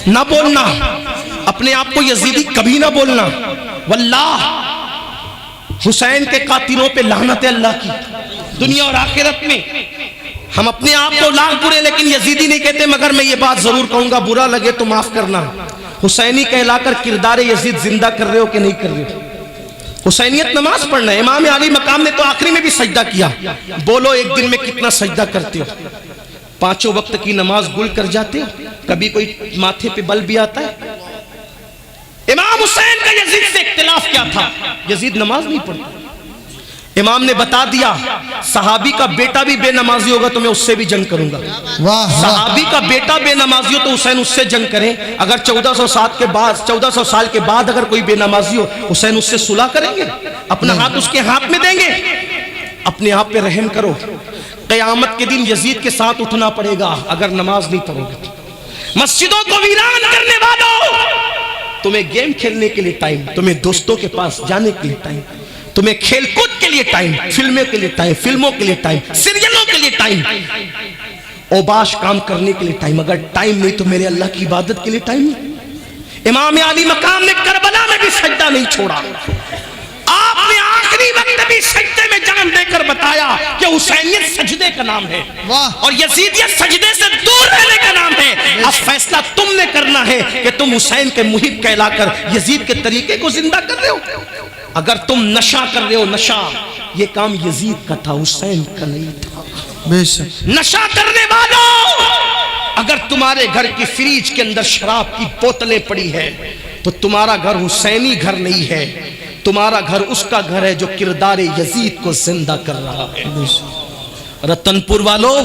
ना बोलना, अपने आप को यजीदी कभी ना बोलना। वल्लाह हुसैन के कातिलों पे लानत है अल्लाह की, दुनिया और आखिरत में। हम अपने आप को लाख बुरे लेकिन यजीदी नहीं कहते, मगर मैं ये बात जरूर कहूंगा, बुरा लगे तो माफ करना, हुसैनी कहलाकर किरदार यजीद जिंदा कर रहे हो कि नहीं कर रहे हो? हुसैनियत नमाज पढ़ना। इमाम अली मकाम ने तो आखिरी में भी सजदा किया। बोलो एक दिन में कितना सजदा करते हो? पांचों वक्त की नमाज गुल कर जाते हो? कभी कोई माथे पे बल भी आता है? इमाम हुसैन का यजीद से इख्तिलाफ क्या था? यजीद नमाज नहीं पढ़ता। इमाम ने बता दिया सहाबी का बेटा भी बेनमाजी होगा तो मैं उससे भी जंग करूंगा। वाह। सहाबी का बेटा बेनमाजी हो तो हुसैन उससे जंग करें। अगर 1400 साल के बाद अगर कोई बेनमाजी हो, हुसैन उससे सुलह करेंगे, अपना हाथ उसके हाथ में देंगे। अपने आप पे रहम करो, क़यामत के दिन यजीद के साथ उठना पड़ेगा अगर नमाज नहीं पढ़ोगे। मस्जिदों को वीरान करने वालों, तुम्हें गेम खेलने के लिए टाइम, तुम्हें दोस्तों के पास जाने के लिए टाइम, तुम्हें खेलकूद के लिए टाइम, फिल्मों के लिए टाइम, फिल्मों के लिए टाइम, सीरियलों के लिए टाइम, ओबाश काम करने के लिए टाइम। अगर टाइम नहीं तो मेरे अल्लाह की इबादत के लिए टाइम नहीं। इमाम अली मकाम ने करबला में भी सजदा नहीं छोड़ा। आपने आखिरी वक्त भी सजदे में जान देकर बताया कि हुसैनियत सजदे का नाम है और यजीदियत सजदे से दूर रहने का नाम है। अब फैसला तुमने करना है कि तुम हुसैन के मुहिब कहलाकर यजीद के तरीके को जिंदा कर रहे हो। अगर तुम नशा कर रहे हो, नशा ये काम यजीद का था, हुसैन का नहीं था। बेशक। नशा करने वालों, अगर तुम्हारे घर की फ्रिज के अंदर शराब की बोतलें पड़ी है तो तुम्हारा घर हुसैनी घर नहीं है, तुम्हारा घर उसका घर है जो किरदार यजीद को जिंदा कर रहा है। रतनपुर वालों,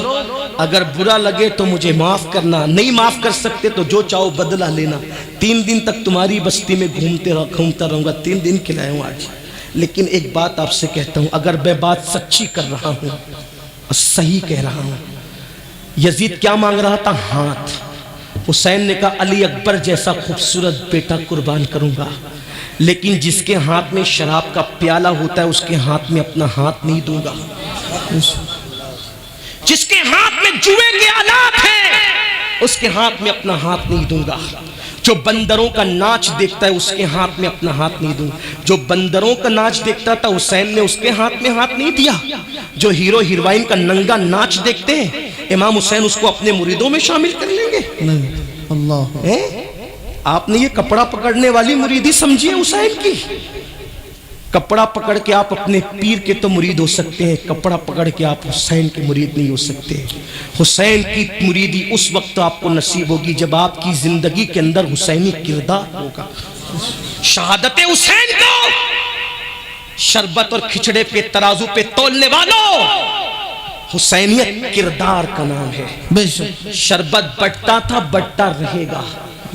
अगर बुरा लगे तो मुझे माफ करना, नहीं माफ कर सकते तो जो चाहो बदला लेना। 3 दिन तक तुम्हारी बस्ती में घूमता रहूंगा, 3 दिन खिलाया हूं आज। लेकिन एक बात आपसे कहता हूं, अगर मैं बात सच्ची कर रहा हूं और सही कह रहा हूं, यजीद क्या मांग रहा था? हाथ। हुसैन ने कहा अली अकबर जैसा खूबसूरत बेटा कुर्बान करूंगा, लेकिन जिसके हाथ में शराब का प्याला होता है उसके हाथ में अपना हाथ नहीं दूंगा। जिसके हाथ में जुए के आलात हैं उसके हाथ में अपना हाथ नहीं दूंगा। जो बंदरों का नाच देखता है उसके हाथ में अपना हाथ नहीं दूंगा। जो बंदरों का नाच देखता था हुसैन ने उसके हाथ में हाथ नहीं दिया। जो हीरो हीरोइन का नंगा नाच देखते हैं इमाम हुसैन उसको अपने मुरीदों में शामिल कर लेंगे? नहीं। अल्लाह। आपने ये कपड़ा पकड़ने वाली मुरीदी समझिए हुसैन की। कपड़ा पकड़ के आप अपने पीर के तो मुरीद हो सकते हैं, कपड़ा पकड़ के आप हुसैन के मुरीद नहीं हो सकते। हुसैन की मुरीदी उस वक्त आपको नसीब होगी जब आपकी जिंदगी के अंदर हुसैनी किरदार होगा। शहादत हुसैन को शरबत और खिचड़े पे तराजू पे तोलने वालों, हुसैनियत किरदार का नाम है। बेशक। शरबत बटता था, बटता रहेगा।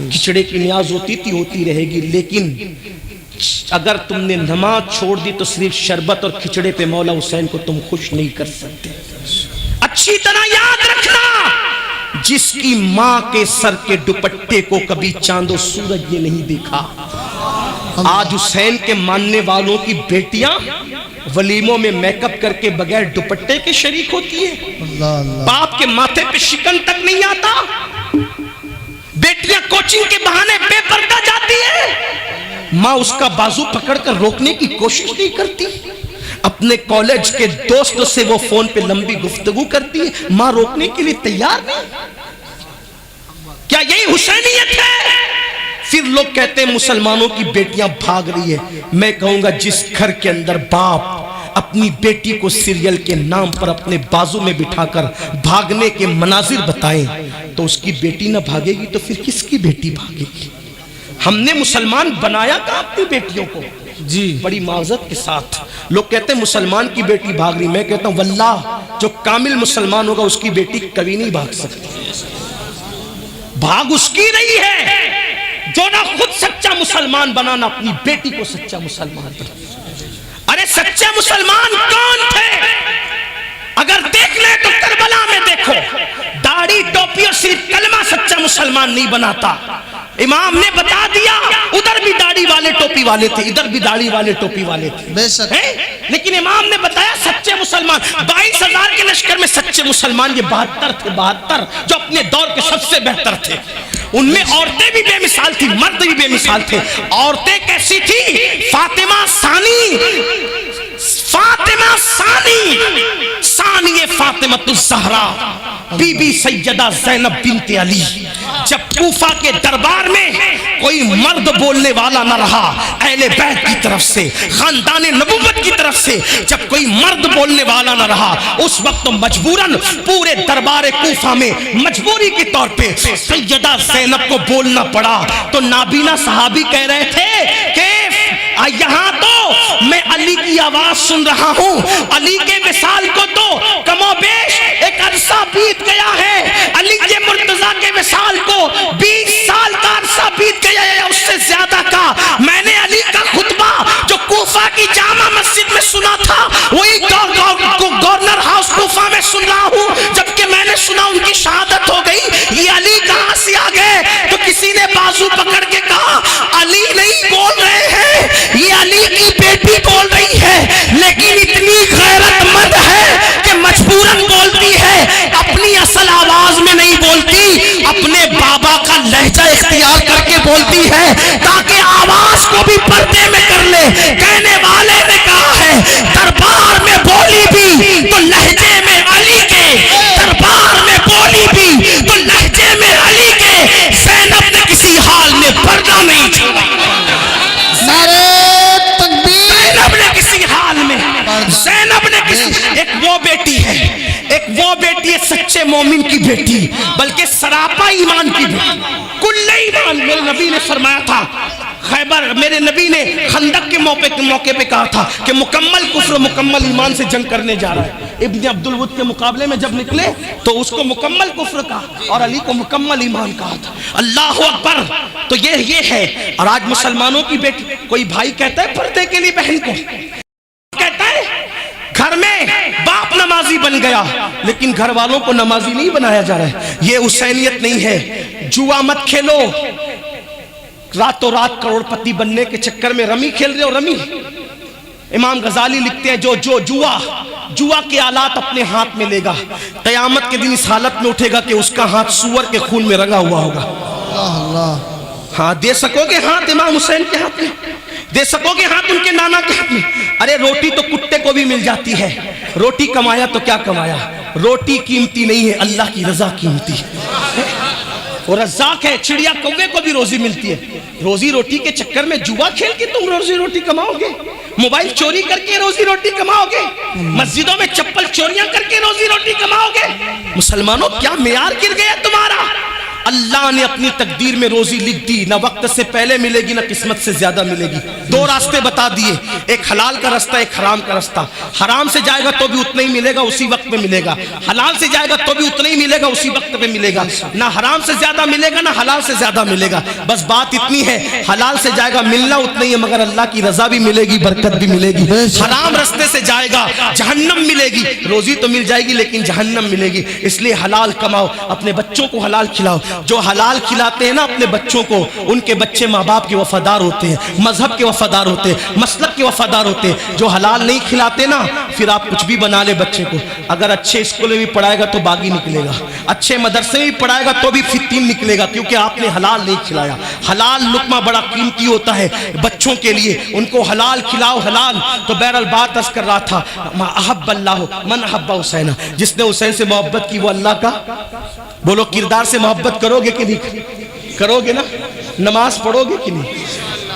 खिचड़े की न्याज होती थी, होती रहेगी। लेकिन अगर तुमने नमाज छोड़ दी तो सिर्फ शरबत और खिचड़े पे मौला हुसैन को तुम खुश नहीं कर सकते। अच्छी तरह याद रखना, जिसकी मां के सर के दुपट्टे को कभी चांदो सूरज ने नहीं देखा, आज हुसैन के मानने वालों की बेटियां वलीमों में मेकअप करके बगैर दुपट्टे के शरीक होती है। बाप के माथे पे शिकन तक नहीं आता। बेटियां कोचिंग के बहाने बेपर्दा जाती है, माँ उसका बाजू पकड़कर रोकने की कोशिश नहीं करती। अपने कॉलेज के दोस्तों से वो फोन पे लंबी गुफ्तगू करती है, माँ रोकने के लिए तैयार नहीं। क्या यही हुसैनियत है? फिर लोग कहते हैं मुसलमानों की बेटियां भाग रही है। मैं कहूंगा जिस घर के अंदर बाप अपनी बेटी को सीरियल के नाम पर अपने बाजू में बिठाकर भागने के मनाजिर बताएं तो उसकी बेटी ना भागेगी तो फिर किसकी बेटी भागेगी? हमने मुसलमान बनाया था अपनी बेटियों को जी, बड़ी माजरत के साथ। लोग कहते हैं मुसलमान की बेटी भाग रही, मैं कहता हूं वल्लाह जो कामिल मुसलमान होगा उसकी बेटी कभी नहीं भाग सकती। भाग उसकी नहीं है जो ना खुद सच्चा मुसलमान बनाना अपनी बेटी को सच्चा मुसलमान बना। अरे सच्चे मुसलमान कौन थे? अगर देख ले तो करबला में देखो, दाढ़ी टोपी और सिर्फ कलमा सच्चा मुसलमान नहीं बनाता। इमाम ने बता दिया, उधर भी दाढ़ी वाले टोपी वाले थे, इधर भी दाढ़ी वाले टोपी वाले थे, बेशक है? लेकिन इमाम ने बताया सच्चे मुसलमान 22,000 के लश्कर में सच्चे मुसलमान ये 72 थे, 72 जो अपने दौर के सबसे बेहतर थे। उनमें औरतें भी बेमिसाल थी, मर्द भी बेमिसाल थे। औरतें कैसी थी? फातिमा सानी, फातिमा सानी, सानी फातिमा ज़हरा, बीबी सैयदा ज़ैनब बिन्ते अली। जब कूफा के दरबार में कोई मर्द बोलने वाला न रहा अहले बैत की तरफ से, खानदान नबूवत की तरफ से, जब कोई मर्द बोलने वाला न रहा उस वक्त तो मजबूरन पूरे दरबार कूफा में मजबूरी के तौर पे सैयदा ज़ैनब को बोलना पड़ा। तो नाबीना सहाबी कह रहे थे कि यहाँ तो मैं अली की आवाज सुन रहा हूँ, अली के विसाल को तो कमोबेश एक अरसा बीत गया है, अली के मुर्तजा के विसाल को 20 साल का अरसा बीत गया है, उससे ज्यादा का। मैंने अली का खुतबा जो कूफा की जामा मस्जिद में सुना था वही गवर्नर हाउस कूफा में सुन रहा हूँ। जबकि मैंने सुना उनकी शहादत हो गई, ये अली कहां से आ गए? तो किसी ने बाजू पकड़ के कहा अली नहीं बोल रहे हैं, ये अली की बेटी बोल रही है, लेकिन इतनी गैरतमंद है कि मजबूरन बोलती है, अपनी असल आवाज में नहीं बोलती, अपने बाबा का लहजा इख्तियार करके बोलती है ताकि आवाज को भी पर्दे में कर ले। कहने वाले ने कहा है दरबार में बोली भी तो लहजे में अली के, दरबार में बोली भी तो लहजे में अली के। ज़ैनब ने किसी हाल में पर्दा नहीं छोड़ा, ज़ैनब ने किसी हाल में, ज़ैनब ने किसी, एक वो बेटी है, एक वो बेटी है सच्चे मोमिन की बेटी, बल्कि सरापा ईमान की बेटी, कुल्ले ईमान। मेरे नबी ने फरमाया था, खैबर मेरे नबी ने खंदक के मौके पे कहा था कि मुकम्मल कुफ्र मुकम्मल ईमान से जंग करने जा रहा है। इब्न अब्दुल वुद के मुकाबले में जब निकले तो उसको मुकम्मल कुफ्र कहा और अली को मुकम्मल ईमान कहा था। अल्लाह अकबर। तो ये है। और आज मुसलमानों की बेटी, कोई भाई कहता है पर्दे के लिए बहन को, कहता है घर में बाप नमाजी बन गया लेकिन घर वालों को नमाजी नहीं बनाया जा रहा है। ये हुसैनियत नहीं है। जुआ मत खेलो, रातों रात करोड़पति बनने के चक्कर में रमी खेल रहे हो। रमी, इमाम गजाली लिखते हैं जो जुआ के आलात अपने हाथ में लेगा, कयामत के दिन इस हालत में उठेगा कि उसका हाथ सूअर के खून में रंगा हुआ होगा। हाँ, दे सकोगे हाथ इमाम हुसैन के हाथ में, दे सकोगे हाथ उनके नाना के हाथ में। अरे रोटी तो कुत्ते को भी मिल जाती है, रोटी कमाया तो क्या कमाया। रोटी कीमती नहीं है, अल्लाह की रजा कीमती है। वो रज़्ज़ाक़ है, चिड़िया कौवे को भी रोजी मिलती है। रोजी रोटी के चक्कर में जुआ खेल के तुम रोजी रोटी कमाओगे, मोबाइल चोरी करके रोजी रोटी कमाओगे, मस्जिदों में चप्पल चोरियां करके रोजी रोटी कमाओगे। मुसलमानों, क्या मेयार गिर गया तुम्हारा। अल्लाह ने अपनी तकदीर में रोजी लिख दी, ना वक्त से पहले मिलेगी ना किस्मत से ज्यादा मिलेगी। दो रास्ते बता दिए, एक हलाल का रास्ता, एक हराम का रास्ता। हराम से जाएगा तो भी उतना ही मिलेगा, उसी वक्त में मिलेगा। हलाल से जाएगा तो भी उतना ही मिलेगा, उसी वक्त में मिलेगा। ना हराम से ज्यादा मिलेगा ना हलाल से ज्यादा मिलेगा। बस बात इतनी है, हलाल से जाएगा मिलना उतना ही है मगर अल्लाह की रजा भी मिलेगी, बरकत भी मिलेगी। हराम रास्ते से जाएगा जहन्नम मिलेगी, रोजी तो मिल जाएगी लेकिन जहन्नम मिलेगी। इसलिए हलाल कमाओ, अपने बच्चों को हलाल खिलाओ। जो हलाल खिलाते हैं ना अपने बच्चों को, उनके बच्चे माँ बाप के वफादार होते हैं, मजहब के वफादार होते हैं, मसलक के वफादार होते हैं। जो हलाल नहीं खिलाते ना, फिर आप कुछ भी बना ले बच्चे को, अगर अच्छे स्कूल में भी पढ़ाएगा तो बागी निकलेगा, अच्छे मदरसे में भी पढ़ाएगा तो भी फित्तीन निकलेगा, क्योंकि आपने हलाल नहीं खिलाया। हलाल लुक्मा बड़ा कीमती होता है बच्चों के लिए, उनको हलाल खिलाओ। हलाल तो बहरहाल बात अर्ज कर रहा था, अहब्बल्लाहु मन अहब्बा हुसैन, जिसने हुसैन से मोहब्बत की वो अल्लाह का, बोलो किरदार से मोहब्बत करोगे कि नहीं करोगे ना, नमाज पढ़ोगे कि नहीं।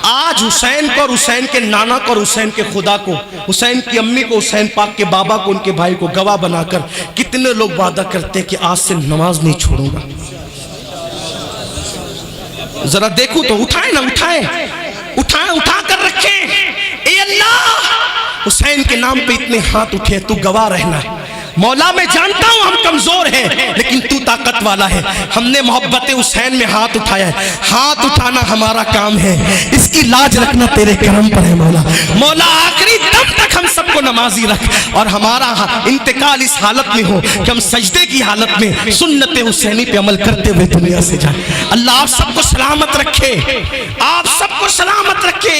आज हुसैन को और हुसैन के नाना को और हुसैन के खुदा को, हुसैन की अम्मी को, हुसैन पाक के बाबा को, उनके भाई को गवाह बनाकर कितने लोग वादा करते हैं कि आज से नमाज नहीं छोड़ूंगा। जरा देखो तो, उठाए ना उठाए, उठाए उठा कर रखे। ए अल्लाह, हुसैन के नाम पे इतने हाथ उठे, तू गवाह रहना है। मौला मैं जानता हूं हम कमजोर हैं लेकिन तू ताकत वाला है। हमने मोहब्बत हुसैन में हाथ उठाया है, हाथ उठाना हमारा काम है, इसकी लाज रखना तेरे करम पर है मौला। मौला आखिरी दम तक हम सबको नमाजी रख और हमारा इंतकाल इस हालत में हो कि हम सजदे की हालत में सुन्नत हुसैनी पे अमल करते हुए दुनिया से जाए। अल्लाह आप सबको सलामत रखे, आप सबको सलामत रखे।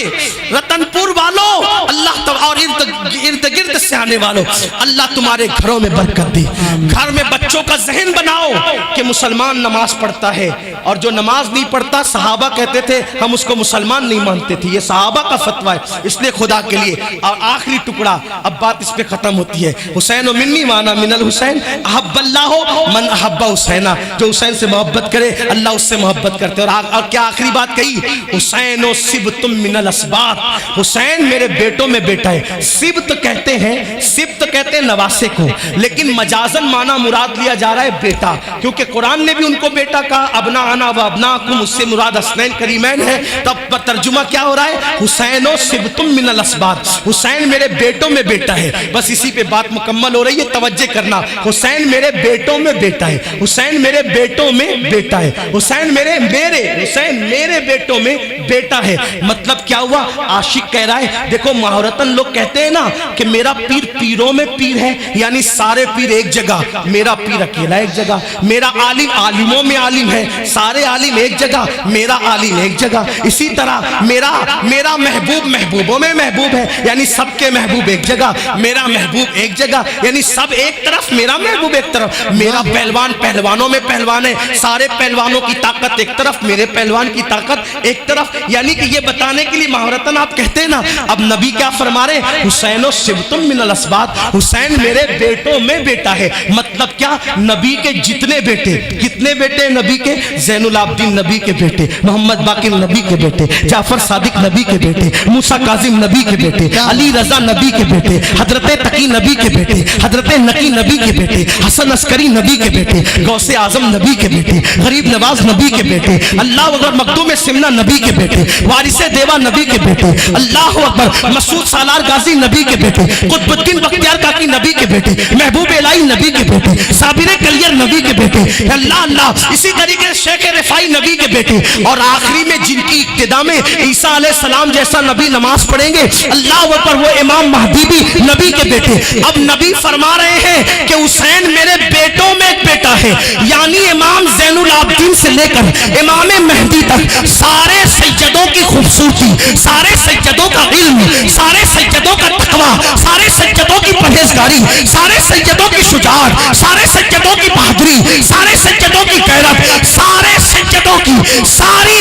रतनपुर वालों अल्लाह और इर्द गिर्द से आने वालों, अल्लाह तुम्हारे घरों में बरकत दी। घर में बच्चों का जहन बनाओ कि मुसलमान नमाज पढ़ता है, और जो नमाज नहीं पढ़ता सहाबा कहते थे हम उसको मुसलमान नहीं मानते थे। ये सहाबा का फतवा है। इसलिए खुदा के लिए और आखिरी टुकड़ा, अब बात इस पे खत्म होती है। हुसैन मिन्नी वाना मिनल हुसैन अहब्बल्लाहु मन अहब्बा हुसैना, जो हुसैन से मोहब्बत करे अल्लाह उससे मोहब्बत करते। और क्या आखिरी बात कही, हुसैन सिब्तुम मिनल अस्बात, हुसैन मेरे बेटों में बेटा है। सिब्त कहते हैं, सिब्त कहते हैं नवासे को, लेकिन मजाजन माना मुराद लिया जा रहा है बेटा, क्योंकि कुरान ने भी उनको बेटा कहा, अबना आना व अबनाकुम, उससे मुराद हसनैन करीमैन है। तब तर्जुमा क्या हो रहा है, हुसैनो सिब्तुम मिनल अस्बात, हुसैन मेरे बेटों में बेटा है। बस इसी पे बात मुकम्मल हो रही है, तवज्जो करना। हुसैन मेरे बेटों में बेटा है, हुसैन मेरे बेटों में बेटा है, हुसैन मेरे बेटों में बेटा है। मतलब क्या हुआ, आशिक कह रहा है। देखो महारतन लोग कहते हैं ना कि मेरा पीर पीरों में पीर है, यानी सारे पीर एक जगह, मेरा पीर अकेला एक जगह। मेरा आलिम आलिमों में आलिम है, सारे आलिम एक जगह, मेरा आलिम एक जगह। इसी तरह मेरा महबूब महबूबों में महबूब है, यानी सबके महबूब एक जगह, मेरा महबूब एक जगह, यानी सब एक तरफ, मेरा महबूब एक तरफ। मेरा पहलवान पहलवानों में पहलवान है, सारे पहलवानों की ताकत एक तरफ, मेरे पहलवान की ताकत एक तरफ। यानी कि ये बताने के लिए महारतन आप कहते हैं ना, अब नबी क्या फरमा रहे, हुसैनो सिब्तुम मिनल असबात, हुसैन मेरे बेटों में बेटा है। मतलब क्या, नबी के जितने बेटे, कितने बेटे नबी के? ज़ैनुल आबदीन नबी के बेटे, मोहम्मद बाकिर नबी के बेटे, जाफर सादिक नबी के बेटे, मूसा काजिम नबी के बेटे, अली रजा नबी के बेटे, हजरत तकी नबी के बेटे, हजरत नकी नबी के बेटे, हसन अस्करी नबी के बेटे, गौसे आजम नबी के बेटे, गरीब नवाज नबी के बेटे, अल्लाह अकबर मखदूम सिमना नबी के बेटे, वारिसे देवा नबी के बेटे, अल्लाह अकबर मसूद सालार गाजी नबी के बेटे, कुतुबुद्दीन बख्तियार काकी नबी के बेटे, महबूब इलाही नबी के बेटे, साबिर कलियर नबी के बेटे, अल्लाह अल्लाह। इसी तरीके से शेख रिफाई नबी के बेटे, और आखिरी में जिनकी इब्तिदा में ईसा अलैहि सलाम जैसा नबी नमाज पढ़ेंगे, अल्लाह अकबर, वो इमाम महदी भी नबी के बेटे। अब नबी फरमा रहे हैं कि हुसैन मेरे बेटों में एक बेटा है, यानी इमाम ज़ैनुल आबदीन से लेकर इमाम महदी तक सारे सज्जदों की खूबसूरती, सारे सज्जदों का इल्म, सारे सज्जदों का तकवा, सारे सज्जदों की परहेजगारी, सारे सज्जदों की शुजाअत, सारे सज्जदों की बहादुरी, सारे सज्जदों की गैरत, सारे सज्जदों की सारी